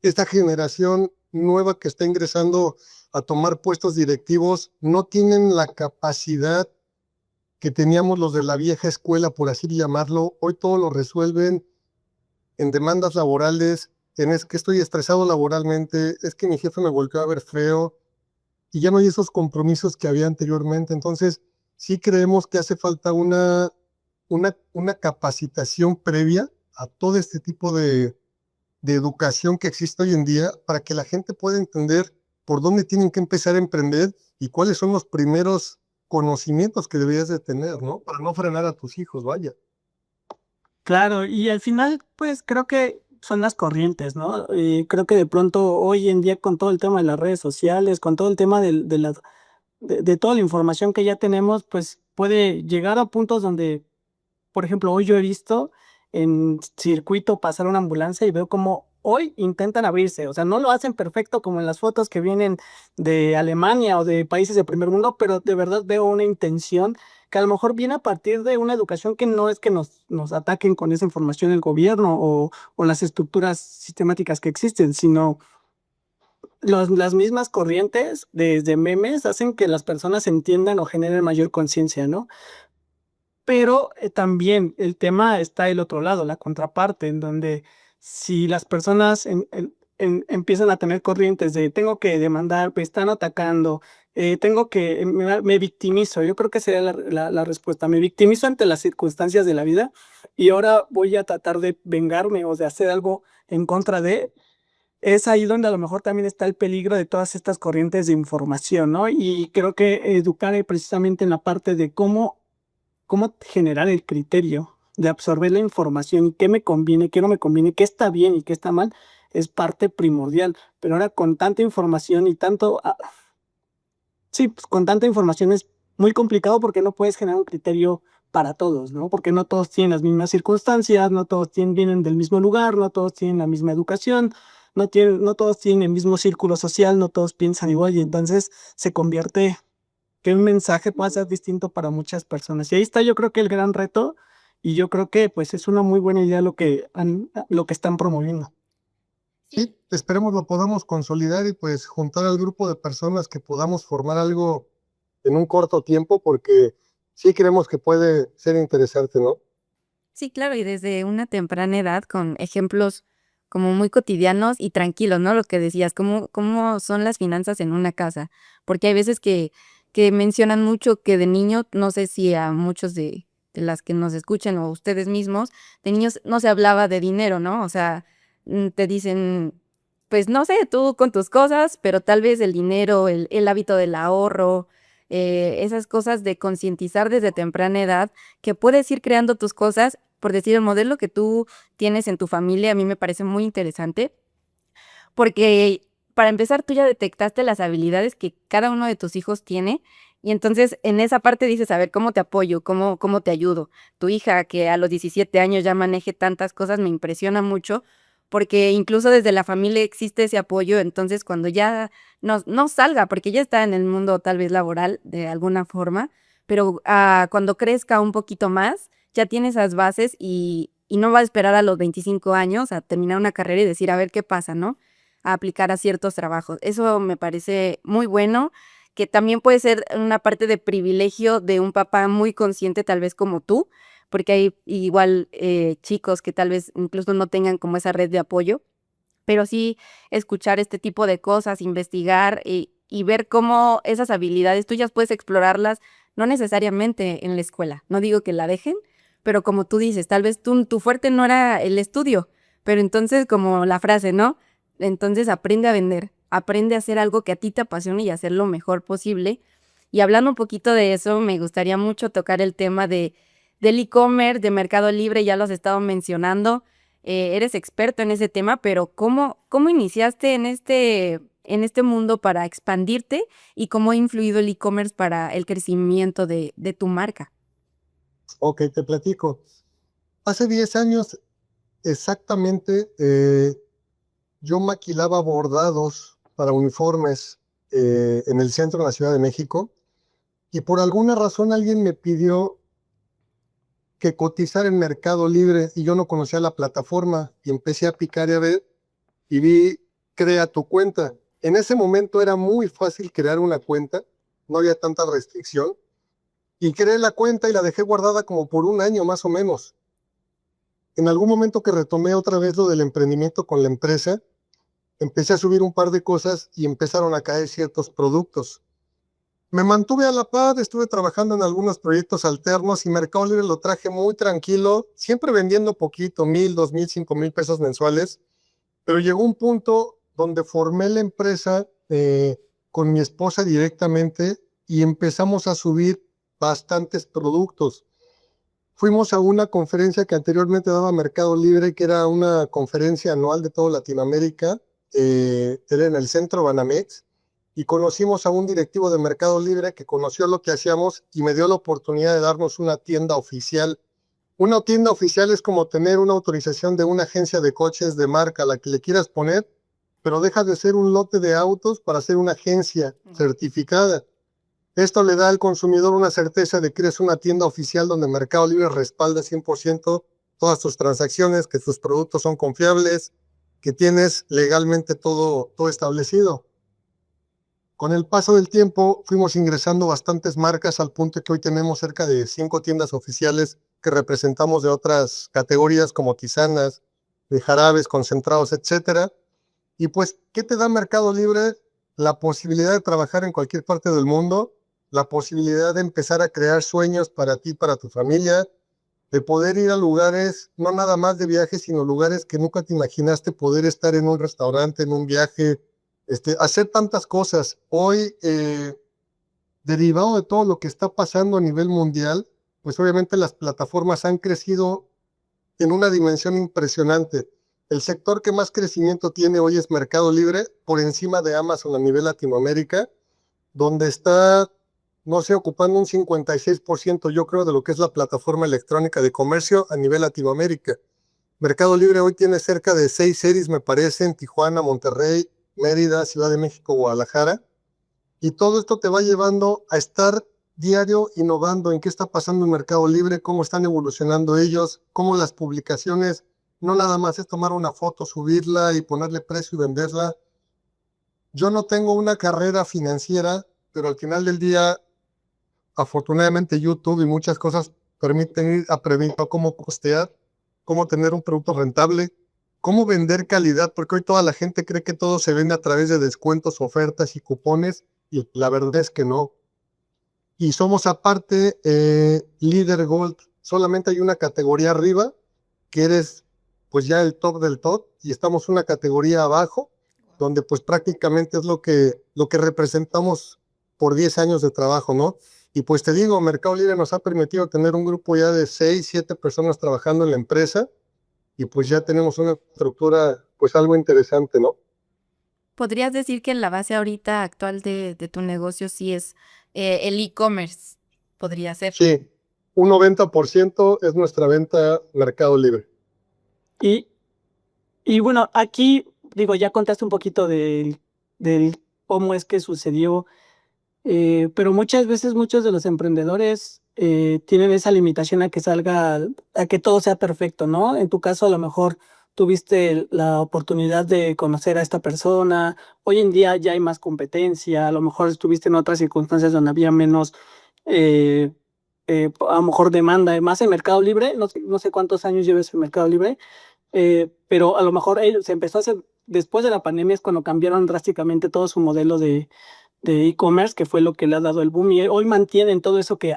Esta generación nueva que está ingresando a tomar puestos directivos no tienen la capacidad que teníamos los de la vieja escuela, por así llamarlo. Hoy todo lo resuelven en demandas laborales, en es que estoy estresado laboralmente, es que mi jefe me volvió a ver feo, y ya no hay esos compromisos que había anteriormente. Entonces, sí creemos que hace falta una capacitación previa a todo este tipo de educación que existe hoy en día para que la gente pueda entender por dónde tienen que empezar a emprender y cuáles son los primeros conocimientos que deberías de tener, ¿no? Para no frenar a tus hijos, vaya. Claro, y al final, pues creo que son las corrientes, ¿no? Creo que de pronto hoy en día con todo el tema de las redes sociales, con todo el tema de toda la información que ya tenemos, pues puede llegar a puntos donde, por ejemplo, hoy yo he visto en circuito pasar una ambulancia y veo como hoy intentan abrirse, o sea, no lo hacen perfecto como en las fotos que vienen de Alemania o de países de primer mundo, pero de verdad veo una intención que a lo mejor viene a partir de una educación que no es que nos ataquen con esa información el gobierno o las estructuras sistemáticas que existen, sino las mismas corrientes desde memes hacen que las personas entiendan o generen mayor conciencia, ¿no? Pero, también el tema está del otro lado, la contraparte, en donde si las personas empiezan a tener corrientes de tengo que demandar, me están atacando, tengo que me victimizo, yo creo que sería la respuesta. Me victimizo ante las circunstancias de la vida y ahora voy a tratar de vengarme o de hacer algo en contra de. Es ahí donde a lo mejor también está el peligro de todas estas corrientes de información, ¿no? Y creo que educar, precisamente en la parte de cómo generar el criterio de absorber la información y qué me conviene, qué no me conviene, qué está bien y qué está mal, es parte primordial. Pero ahora con tanta información y tanto, sí, pues, con tanta información es muy complicado porque no puedes generar un criterio para todos, ¿no? Porque no todos tienen las mismas circunstancias, no todos vienen del mismo lugar, no todos tienen la misma educación, no todos tienen el mismo círculo social, no todos piensan igual y entonces se convierte que un mensaje pueda ser distinto para muchas personas. Y ahí está, yo creo que el gran reto, y yo creo que, pues, es una muy buena idea lo que están promoviendo. Sí, esperemos lo podamos consolidar y pues juntar al grupo de personas que podamos formar algo en un corto tiempo, porque sí creemos que puede ser interesante, ¿no? Sí, claro, y desde una temprana edad con ejemplos como muy cotidianos y tranquilos, ¿no? Lo que decías, cómo son las finanzas en una casa, porque hay veces que mencionan mucho que de niño, no sé si a muchos de las que nos escuchan o ustedes mismos, de niños no se hablaba de dinero, ¿no? O sea, te dicen, pues no sé, tú con tus cosas, pero tal vez el dinero, el hábito del ahorro, esas cosas de concientizar desde temprana edad que puedes ir creando tus cosas. Por decir, el modelo que tú tienes en tu familia a mí me parece muy interesante, porque para empezar tú ya detectaste las habilidades que cada uno de tus hijos tiene y entonces en esa parte dices, a ver, ¿cómo te apoyo? ¿Cómo te ayudo? Tu hija que a los 17 años ya maneje tantas cosas me impresiona mucho, porque incluso desde la familia existe ese apoyo, entonces cuando ya no salga, porque ya está en el mundo tal vez laboral de alguna forma, pero cuando crezca un poquito más, ya tiene esas bases y y no va a esperar a los 25 años a terminar una carrera y decir, a ver qué pasa, ¿no? A aplicar a ciertos trabajos. Eso me parece muy bueno, que también puede ser una parte de privilegio de un papá muy consciente, tal vez como tú, porque hay igual chicos que tal vez incluso no tengan como esa red de apoyo, pero sí escuchar este tipo de cosas, investigar y ver cómo esas habilidades tuyas puedes explorarlas, no necesariamente en la escuela. No digo que la dejen, pero como tú dices, tal vez tu fuerte no era el estudio, pero entonces como la frase, ¿no? Entonces aprende a vender, aprende a hacer algo que a ti te apasione y hacer lo mejor posible. Y hablando un poquito de eso, me gustaría mucho tocar el tema del e-commerce, de Mercado Libre, ya lo has estado mencionando. Eres experto en ese tema, pero ¿cómo iniciaste en este mundo para expandirte y cómo ha influido el e-commerce para el crecimiento de tu marca? Ok, te platico. Hace 10 años exactamente, yo maquilaba bordados para uniformes en el centro de la Ciudad de México y por alguna razón alguien me pidió que cotizara en Mercado Libre y yo no conocía la plataforma y empecé a picar y a ver y vi, crea tu cuenta. En ese momento era muy fácil crear una cuenta, no había tanta restricción y creé la cuenta y la dejé guardada como por un año más o menos. En algún momento que retomé otra vez lo del emprendimiento con la empresa, empecé a subir un par de cosas y empezaron a caer ciertos productos. Me mantuve a la par, estuve trabajando en algunos proyectos alternos y Mercado Libre lo traje muy tranquilo, siempre vendiendo poquito, 1,000, 2,000, 5,000 pesos mensuales, pero llegó un punto donde formé la empresa con mi esposa directamente y empezamos a subir bastantes productos. Fuimos a una conferencia que anteriormente daba Mercado Libre, que era una conferencia anual de toda Latinoamérica, era en el centro Banamex, y conocimos a un directivo de Mercado Libre que conoció lo que hacíamos y me dio la oportunidad de darnos una tienda oficial. Una tienda oficial es como tener una autorización de una agencia de coches de marca a la que le quieras poner, pero deja de ser un lote de autos para ser una agencia certificada. Esto le da al consumidor una certeza de que eres una tienda oficial donde Mercado Libre respalda 100% todas tus transacciones, que tus productos son confiables, que tienes legalmente todo establecido. Con el paso del tiempo fuimos ingresando bastantes marcas al punto que hoy tenemos cerca de 5 tiendas oficiales que representamos de otras categorías como tisanas, de jarabes, concentrados, etcétera. Y pues, ¿qué te da Mercado Libre? La posibilidad de trabajar en cualquier parte del mundo, la posibilidad de empezar a crear sueños para ti, para tu familia, de poder ir a lugares, no nada más de viajes, sino lugares que nunca te imaginaste, poder estar en un restaurante, en un viaje, hacer tantas cosas. Hoy, derivado de todo lo que está pasando a nivel mundial, pues obviamente las plataformas han crecido en una dimensión impresionante. El sector que más crecimiento tiene hoy es Mercado Libre, por encima de Amazon a nivel Latinoamérica, donde está, no sé, ocupando un 56%, yo creo, de lo que es la plataforma electrónica de comercio a nivel Latinoamérica. Mercado Libre hoy tiene cerca de 6 series, me parece, en Tijuana, Monterrey, Mérida, Ciudad de México, Guadalajara. Y todo esto te va llevando a estar diario innovando en qué está pasando en Mercado Libre, cómo están evolucionando ellos, cómo las publicaciones, no nada más es tomar una foto, subirla y ponerle precio y venderla. Yo no tengo una carrera financiera, pero al final del día, afortunadamente YouTube y muchas cosas permiten ir aprendiendo cómo costear, cómo tener un producto rentable, cómo vender calidad, porque hoy toda la gente cree que todo se vende a través de descuentos, ofertas y cupones, y la verdad es que no. Y somos aparte líder Gold. Solamente hay una categoría arriba, que eres pues ya el top del top, y estamos una categoría abajo, donde pues prácticamente es lo que representamos por 10 años de trabajo, ¿no? Y pues te digo, Mercado Libre nos ha permitido tener un grupo ya de 6, 7 personas trabajando en la empresa, y pues ya tenemos una estructura pues algo interesante, ¿no? ¿Podrías decir que la base ahorita actual de tu negocio sí es el e-commerce? Podría ser. Sí, un 90% es nuestra venta Mercado Libre. Y, y bueno, aquí digo, ya contaste un poquito del cómo es que sucedió, pero muchas veces muchos de los emprendedores tienen esa limitación a que salga, a que todo sea perfecto, ¿no? En tu caso, a lo mejor tuviste la oportunidad de conocer a esta persona. Hoy en día ya hay más competencia, a lo mejor estuviste en otras circunstancias donde había menos, eh, a lo mejor demanda, más en Mercado Libre. No sé cuántos años lleves en Mercado Libre, pero a lo mejor se empezó a hacer, después de la pandemia es cuando cambiaron drásticamente todo su modelo de e-commerce, que fue lo que le ha dado el boom, y hoy mantienen todo eso que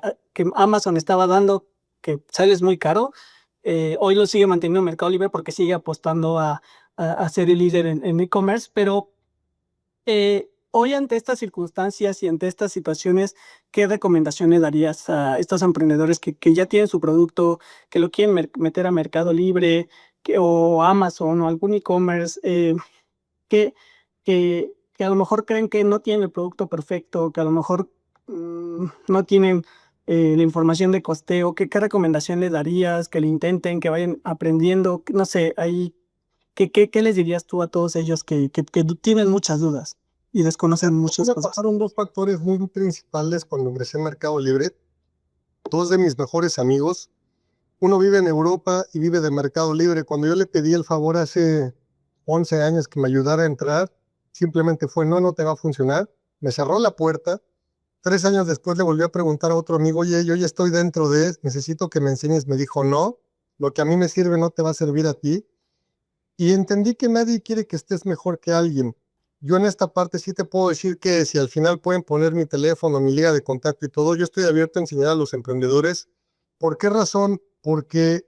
Amazon estaba dando, que sales muy caro. Hoy lo sigue manteniendo Mercado Libre porque sigue apostando a ser el líder en e-commerce, pero hoy ante estas circunstancias y ante estas situaciones, ¿qué recomendaciones darías a estos emprendedores que ya tienen su producto, que lo quieren meter a Mercado Libre, o Amazon o algún e-commerce, que a lo mejor creen que no tienen el producto perfecto, que a lo mejor no tienen la información de costeo? ¿Qué recomendación les darías? Que le intenten, que vayan aprendiendo, no sé, ahí, ¿qué les dirías tú a todos ellos que tienen muchas dudas y desconocen muchas Me cosas? pasaron dos factores muy principales cuando ingresé en Mercado Libre. Dos de mis mejores amigos, uno vive en Europa y vive de Mercado Libre. Cuando yo le pedí el favor hace 11 años que me ayudara a entrar, simplemente fue, no, no te va a funcionar. Me cerró la puerta. 3 años después le volví a preguntar a otro amigo, oye, yo ya estoy dentro necesito que me enseñes. Me dijo, no, lo que a mí me sirve no te va a servir a ti. Y entendí que nadie quiere que estés mejor que alguien. Yo en esta parte sí te puedo decir que si al final pueden poner mi teléfono, mi liga de contacto y todo, yo estoy abierto a enseñar a los emprendedores. ¿Por qué razón? Porque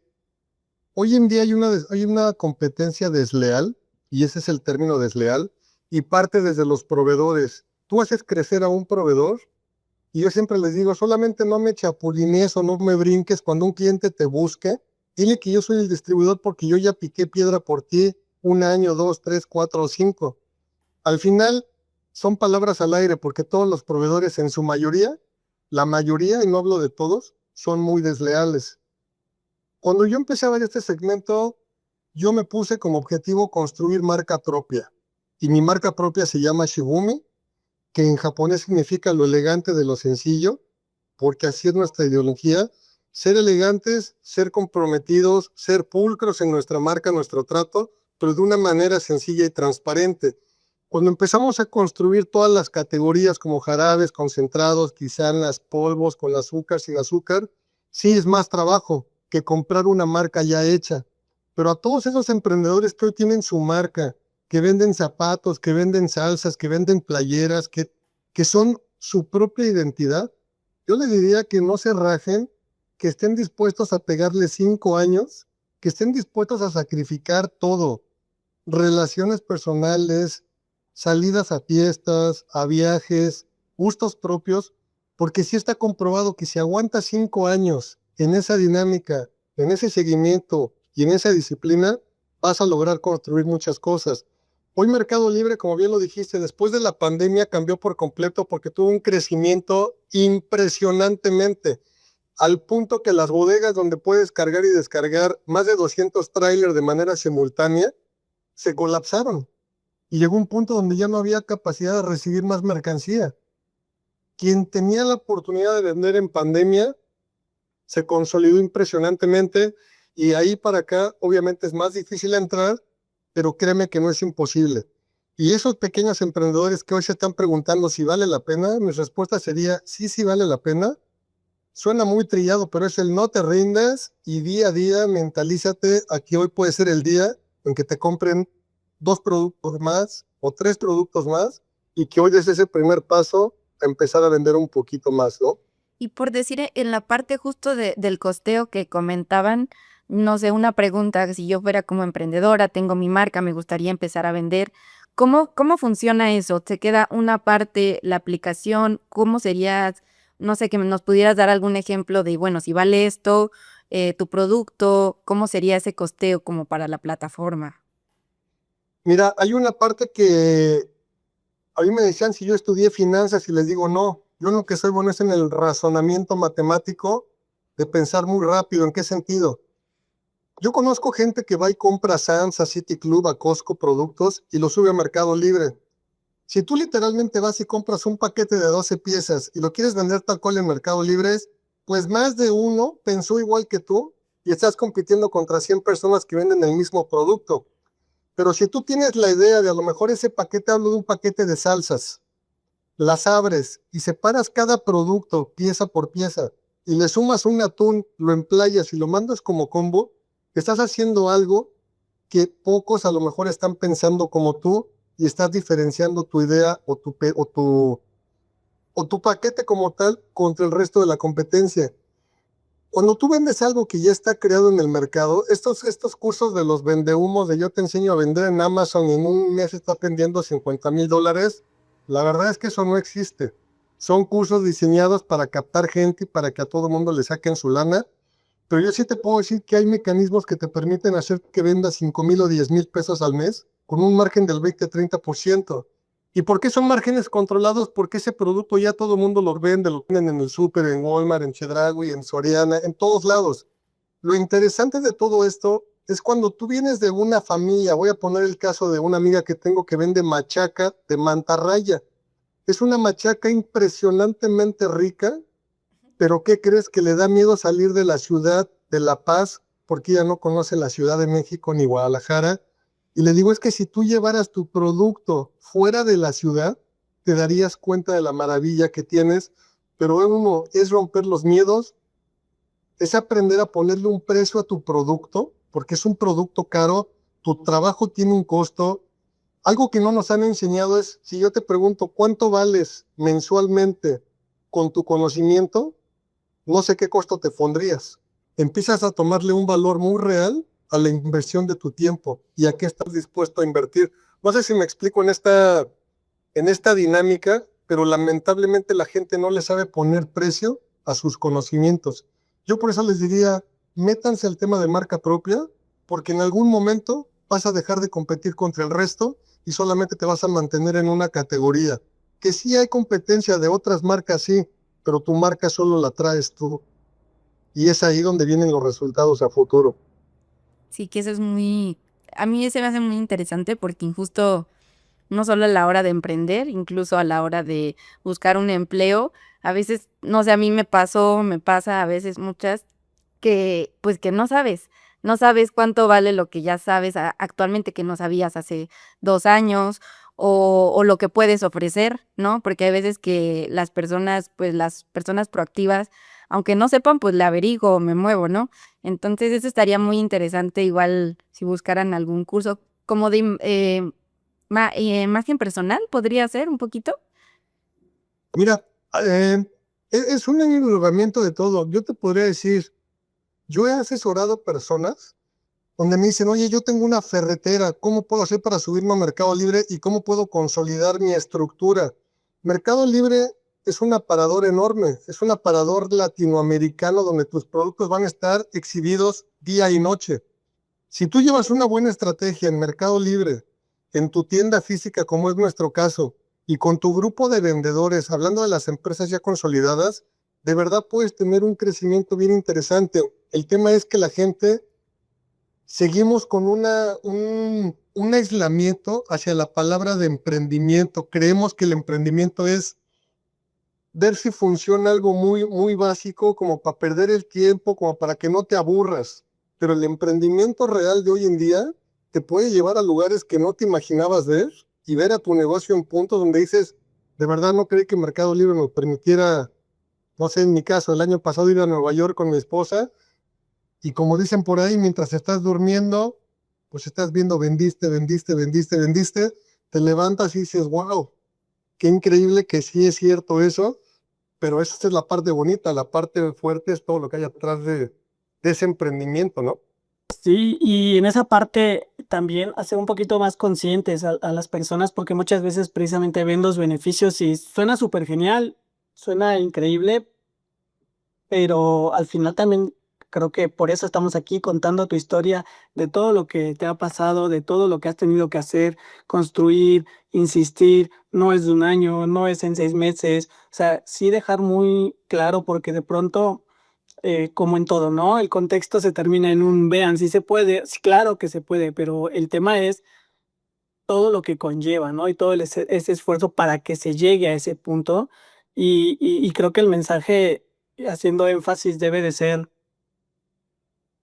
hoy en día hay una competencia desleal, y ese es el término desleal, y parte desde los proveedores. Tú haces crecer a un proveedor, y yo siempre les digo, solamente no me chapulines o no me brinques cuando un cliente te busque. Dile que yo soy el distribuidor porque yo ya piqué piedra por ti 1 año, 2, 3, 4 o 5. Al final son palabras al aire porque todos los proveedores en su mayoría, la mayoría, y no hablo de todos, son muy desleales. Cuando yo empecé a ver este segmento, yo me puse como objetivo construir marca propia. Y mi marca propia se llama Shibumi, que en japonés significa lo elegante de lo sencillo, porque así es nuestra ideología: ser elegantes, ser comprometidos, ser pulcros en nuestra marca, nuestro trato, pero de una manera sencilla y transparente. Cuando empezamos a construir todas las categorías como jarabes, concentrados, tisanas, polvos, con azúcar, sin azúcar, sí es más trabajo que comprar una marca ya hecha. Pero a todos esos emprendedores que hoy tienen su marca, que venden zapatos, que venden salsas, que venden playeras, que son su propia identidad, yo les diría que no se rajen, que estén dispuestos a pegarle 5 años, que estén dispuestos a sacrificar todo: relaciones personales, salidas a fiestas, a viajes, gustos propios, porque sí está comprobado que si aguantas 5 años en esa dinámica, en ese seguimiento y en esa disciplina, vas a lograr construir muchas cosas. Hoy Mercado Libre, como bien lo dijiste, después de la pandemia cambió por completo porque tuvo un crecimiento impresionantemente, al punto que las bodegas donde puedes cargar y descargar más de 200 trailers de manera simultánea se colapsaron y llegó un punto donde ya no había capacidad de recibir más mercancía. Quien tenía la oportunidad de vender en pandemia se consolidó impresionantemente, y ahí para acá obviamente es más difícil entrar, pero créeme que no es imposible. Y esos pequeños emprendedores que hoy se están preguntando si vale la pena, mi respuesta sería sí, sí vale la pena. Suena muy trillado, pero es el no te rindas y día a día mentalízate a que hoy puede ser el día en que te compren 2 productos más o 3 productos más, y que hoy des ese primer paso a empezar a vender un poquito más, ¿no? Y por decir, en la parte justo del costeo que comentaban, no sé, una pregunta: si yo fuera como emprendedora, tengo mi marca, me gustaría empezar a vender, ¿cómo funciona eso? ¿Se queda una parte la aplicación? ¿Cómo sería? No sé, que nos pudieras dar algún ejemplo de, bueno, si vale esto, tu producto, ¿cómo sería ese costeo como para la plataforma? Mira, hay una parte que a mí me decían si yo estudié finanzas, y les digo no. Yo lo que soy bueno es en el razonamiento matemático, de pensar muy rápido. ¿En qué sentido? Yo conozco gente que va y compra a Sam's, a City Club, a Costco productos y los sube a Mercado Libre. Si tú literalmente vas y compras un paquete de 12 piezas y lo quieres vender tal cual en Mercado Libre, pues más de uno pensó igual que tú y estás compitiendo contra 100 personas que venden el mismo producto. Pero si tú tienes la idea de a lo mejor ese paquete, hablo de un paquete de salsas, las abres y separas cada producto pieza por pieza y le sumas un atún, lo emplayas y lo mandas como combo, estás haciendo algo que pocos a lo mejor están pensando como tú y estás diferenciando tu idea o tu paquete como tal contra el resto de la competencia. Cuando tú vendes algo que ya está creado en el mercado, estos cursos de los vendehumos de yo te enseño a vender en Amazon y en un mes está vendiendo $50,000, la verdad es que eso no existe. Son cursos diseñados para captar gente y para que a todo mundo le saquen su lana, pero yo sí te puedo decir que hay mecanismos que te permiten hacer que vendas 5,000 o 10,000 pesos al mes con un margen del 20-30%. ¿Y por qué son márgenes controlados? Porque ese producto ya todo el mundo lo vende, lo tienen en el súper, en Walmart, en Chedraui, en Soriana, en todos lados. Lo interesante de todo esto es cuando tú vienes de una familia, voy a poner el caso de una amiga que tengo que vende machaca de mantarraya. Es una machaca impresionantemente rica, pero ¿qué crees? Que le da miedo salir de la ciudad de La Paz porque ella no conoce la Ciudad de México ni Guadalajara. Y le digo, es que si tú llevaras tu producto fuera de la ciudad, te darías cuenta de la maravilla que tienes, pero uno es romper los miedos, es aprender a ponerle un precio a tu producto, porque es un producto caro, tu trabajo tiene un costo. Algo que no nos han enseñado es, si yo te pregunto, ¿cuánto vales mensualmente con tu conocimiento? No sé qué costo te pondrías. Empiezas a tomarle un valor muy real a la inversión de tu tiempo y a qué estás dispuesto a invertir. No sé si me explico en esta dinámica, pero lamentablemente la gente no le sabe poner precio a sus conocimientos. Yo por eso les diría, métanse al tema de marca propia, porque en algún momento vas a dejar de competir contra el resto y solamente te vas a mantener en una categoría. Que sí hay competencia de otras marcas, sí, pero tu marca solo la traes tú. Y es ahí donde vienen los resultados a futuro. Sí, que eso es muy, a mí se me hace muy interesante porque injusto no solo a la hora de emprender, incluso a la hora de buscar un empleo, a veces, no sé, a mí me pasa a veces muchas que pues que no sabes cuánto vale lo que ya sabes actualmente que no sabías hace 2 años o lo que puedes ofrecer, ¿no? Porque hay veces que las personas proactivas, aunque no sepan, pues le averiguo, me muevo, ¿no? Entonces eso estaría muy interesante igual si buscaran algún curso como de imagen personal, podría ser un poquito. Mira, es un englobamiento de todo. Yo te podría decir, yo he asesorado personas donde me dicen, oye, yo tengo una ferretera, ¿cómo puedo hacer para subirme a Mercado Libre y cómo puedo consolidar mi estructura? Mercado Libre es un aparador enorme, es un aparador latinoamericano donde tus productos van a estar exhibidos día y noche. Si tú llevas una buena estrategia en Mercado Libre, en tu tienda física, como es nuestro caso, y con tu grupo de vendedores, hablando de las empresas ya consolidadas, de verdad puedes tener un crecimiento bien interesante. El tema es que la gente seguimos con un aislamiento hacia la palabra de emprendimiento. Creemos que el emprendimiento es ver si funciona algo muy, muy básico, como para perder el tiempo, como para que no te aburras. Pero el emprendimiento real de hoy en día te puede llevar a lugares que no te imaginabas ver y ver a tu negocio en puntos donde dices, de verdad no creí que Mercado Libre me permitiera, no sé, en mi caso, el año pasado ir a Nueva York con mi esposa y como dicen por ahí, mientras estás durmiendo, pues estás viendo, vendiste, vendiste, vendiste, vendiste, te levantas y dices, wow, qué increíble que sí es cierto eso, pero esa es la parte bonita, la parte fuerte es todo lo que hay atrás de ese emprendimiento, ¿no? Sí, y en esa parte también hacer un poquito más conscientes a las personas, porque muchas veces precisamente ven los beneficios y suena súper genial, suena increíble, pero al final también creo que por eso estamos aquí contando tu historia de todo lo que te ha pasado, de todo lo que has tenido que hacer, construir, insistir, no es de un año, no es en 6 meses, o sea, sí dejar muy claro porque de pronto como en todo, ¿no? El contexto se termina en un vean si se puede, sí, claro que se puede, pero el tema es todo lo que conlleva, ¿no? Y todo ese esfuerzo para que se llegue a ese punto. Y creo que el mensaje haciendo énfasis debe de ser,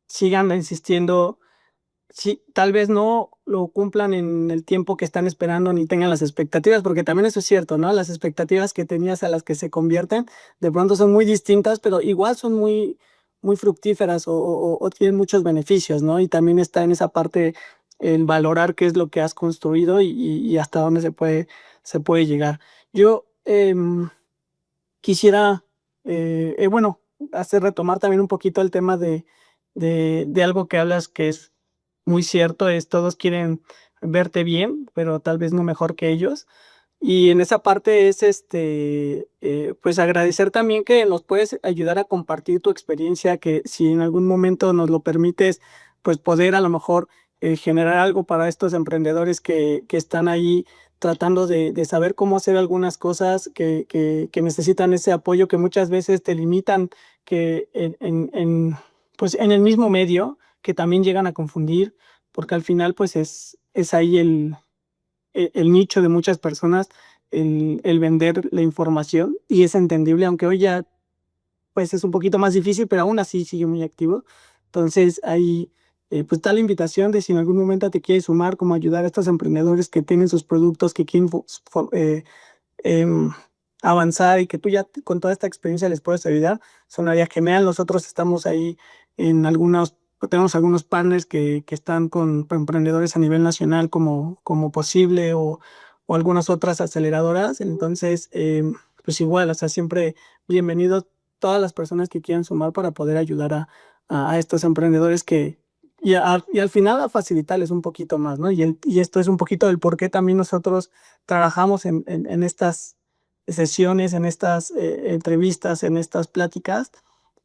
sigan insistiendo. Sí, tal vez no lo cumplan en el tiempo que están esperando ni tengan las expectativas, porque también eso es cierto, ¿no? Las expectativas que tenías a las que se convierten de pronto son muy distintas, pero igual son muy fructíferas o tienen muchos beneficios, ¿no? Y también está en esa parte el valorar qué es lo que has construido y hasta dónde se puede llegar. Yo quisiera, bueno, hacer retomar también un poquito el tema de algo que hablas que es muy cierto, es todos quieren verte bien, pero tal vez no mejor que ellos. Y en esa parte es pues agradecer también que nos puedes ayudar a compartir tu experiencia, que si en algún momento nos lo permites, pues poder a lo mejor generar algo para estos emprendedores que están ahí tratando de saber cómo hacer algunas cosas que necesitan ese apoyo que muchas veces te limitan, que pues en el mismo medio, que también llegan a confundir, porque al final pues es ahí el nicho de muchas personas, el vender la información, y es entendible, aunque hoy ya pues es un poquito más difícil, pero aún así sigue muy activo. Entonces ahí pues está la invitación de si en algún momento te quieres sumar, como ayudar a estos emprendedores que tienen sus productos, que quieren em, avanzar y que tú ya con toda esta experiencia les puedes ayudar. Sonaría genial. Nosotros estamos ahí en tenemos algunos partners que están con emprendedores a nivel nacional como Posible o algunas otras aceleradoras. Entonces, pues igual, o sea, siempre bienvenidos todas las personas que quieran sumar para poder ayudar a estos emprendedores y al final a facilitarles un poquito más, ¿no? Y esto es un poquito del por qué también nosotros trabajamos en estas sesiones, en estas entrevistas, en estas pláticas,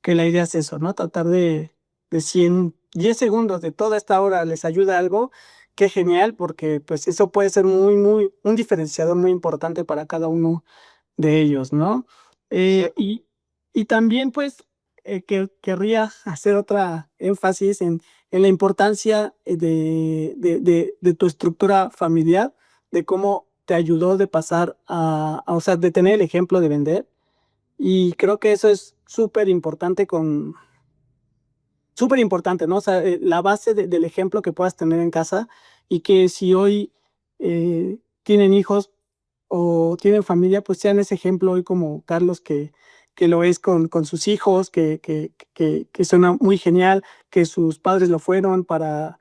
que la idea es eso, ¿no? Tratar de 10 segundos de toda esta hora les ayuda algo, qué genial, porque pues eso puede ser un diferenciador muy importante para cada uno de ellos, ¿no? Y también pues que querría hacer otra énfasis en la importancia de tu estructura familiar, de cómo te ayudó de pasar o sea, de tener el ejemplo de vender. Y creo que eso es súper importante, ¿no? O sea, la base del ejemplo que puedas tener en casa y que si hoy tienen hijos o tienen familia, pues sean ese ejemplo hoy como Carlos que lo es con sus hijos, que suena muy genial, que sus padres lo fueron para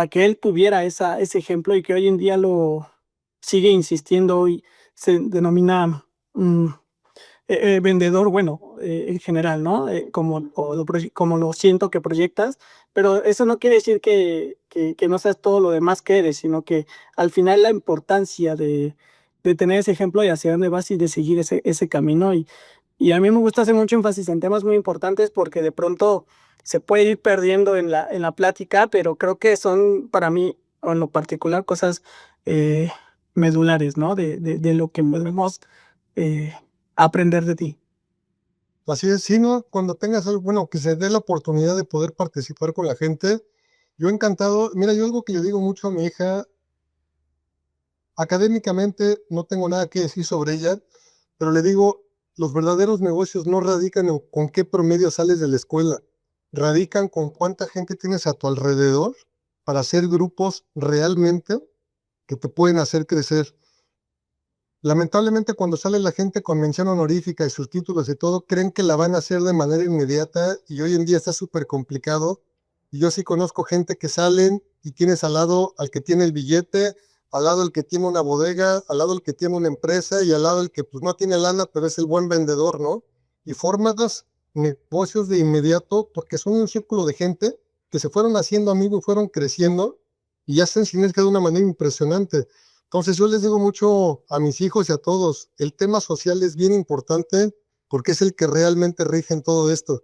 que él tuviera ese ejemplo y que hoy en día lo sigue insistiendo y se denomina vendedor, bueno, en general, ¿no? Como lo siento que proyectas, pero eso no quiere decir que no seas todo lo demás que eres, sino que al final la importancia de tener ese ejemplo y hacia dónde vas y de seguir ese camino. Y a mí me gusta hacer mucho énfasis en temas muy importantes porque de pronto se puede ir perdiendo en la plática, pero creo que son para mí, o en lo particular, cosas eh, medulares, ¿no? De lo que podemos eh, aprender de ti. Así es, sí, ¿no? Cuando tengas algo, bueno, que se dé la oportunidad de poder participar con la gente, yo encantado. Mira, yo algo que le digo mucho a mi hija, académicamente no tengo nada que decir sobre ella, pero le digo, los verdaderos negocios no radican en con qué promedio sales de la escuela, radican con cuánta gente tienes a tu alrededor para hacer grupos realmente que te pueden hacer crecer. Lamentablemente, cuando sale la gente con mención honorífica y sus títulos y todo, creen que la van a hacer de manera inmediata y hoy en día está súper complicado. Y yo sí conozco gente que salen y tienes al lado al que tiene el billete, al lado el que tiene una bodega, al lado el que tiene una empresa y al lado el que pues no tiene lana, pero es el buen vendedor, ¿no? Y forman los negocios de inmediato porque son un círculo de gente que se fueron haciendo amigos y fueron creciendo y hacen sinergia de una manera impresionante. Entonces yo les digo mucho a mis hijos y a todos, el tema social es bien importante porque es el que realmente rige en todo esto.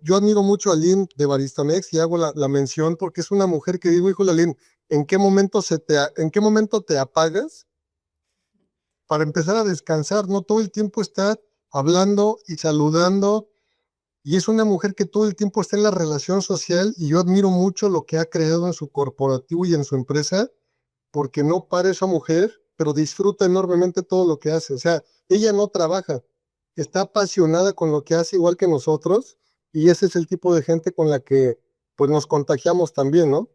Yo admiro mucho a Lynn de Baristamex y hago la mención porque es una mujer que digo, híjole Lynn, ¿en qué momento te apagas para empezar a descansar? No todo el tiempo está hablando y saludando y es una mujer que todo el tiempo está en la relación social y yo admiro mucho lo que ha creado en su corporativo y en su empresa porque no para esa mujer, pero disfruta enormemente todo lo que hace. O sea, ella no trabaja, está apasionada con lo que hace igual que nosotros y ese es el tipo de gente con la que pues nos contagiamos también, ¿no?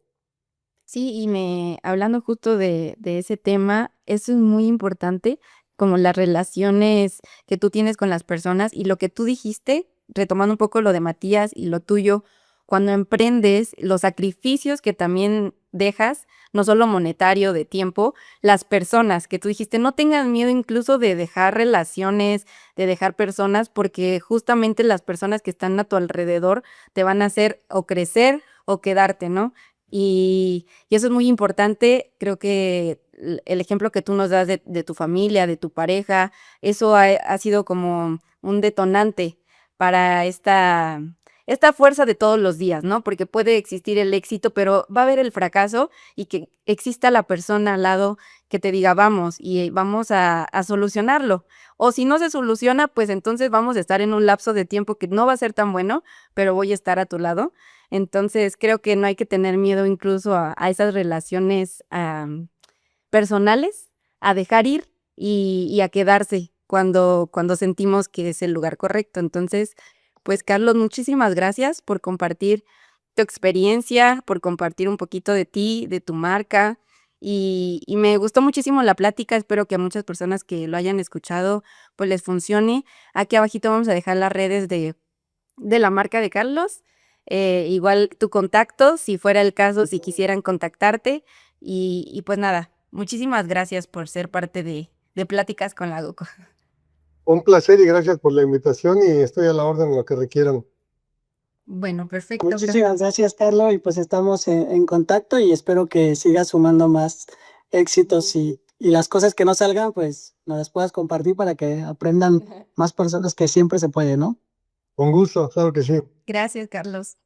Sí, hablando justo de ese tema, eso es muy importante, como las relaciones que tú tienes con las personas y lo que tú dijiste, retomando un poco lo de Matías y lo tuyo, cuando emprendes, los sacrificios que también dejas, no solo monetario, de tiempo, las personas que tú dijiste, no tengan miedo incluso de dejar relaciones, de dejar personas, porque justamente las personas que están a tu alrededor te van a hacer o crecer o quedarte, ¿no? Y eso es muy importante. Creo que el ejemplo que tú nos das de tu familia, de tu pareja, eso ha sido como un detonante para esta fuerza de todos los días, ¿no? Porque puede existir el éxito, pero va a haber el fracaso y que exista la persona al lado que te diga, vamos, y vamos a solucionarlo. O si no se soluciona, pues entonces vamos a estar en un lapso de tiempo que no va a ser tan bueno, pero voy a estar a tu lado. Entonces, creo que no hay que tener miedo incluso a esas relaciones, personales, a dejar ir y a quedarse cuando sentimos que es el lugar correcto. Entonces, pues, Carlos, muchísimas gracias por compartir tu experiencia, por compartir un poquito de ti, de tu marca, y me gustó muchísimo la plática. Espero que a muchas personas que lo hayan escuchado, pues, les funcione. Aquí abajito vamos a dejar las redes de la marca de Carlos, igual tu contacto, si fuera el caso, si quisieran contactarte. Y pues nada, muchísimas gracias por ser parte de Pláticas con la Goco. Un placer y gracias por la invitación y estoy a la orden en lo que requieran. Bueno, perfecto. Muchísimas gracias, Carlos, y pues estamos en contacto y espero que sigas sumando más éxitos y las cosas que no salgan, pues nos las puedas compartir para que aprendan más personas que siempre se puede, ¿no? Con gusto, claro que sí. Gracias, Carlos.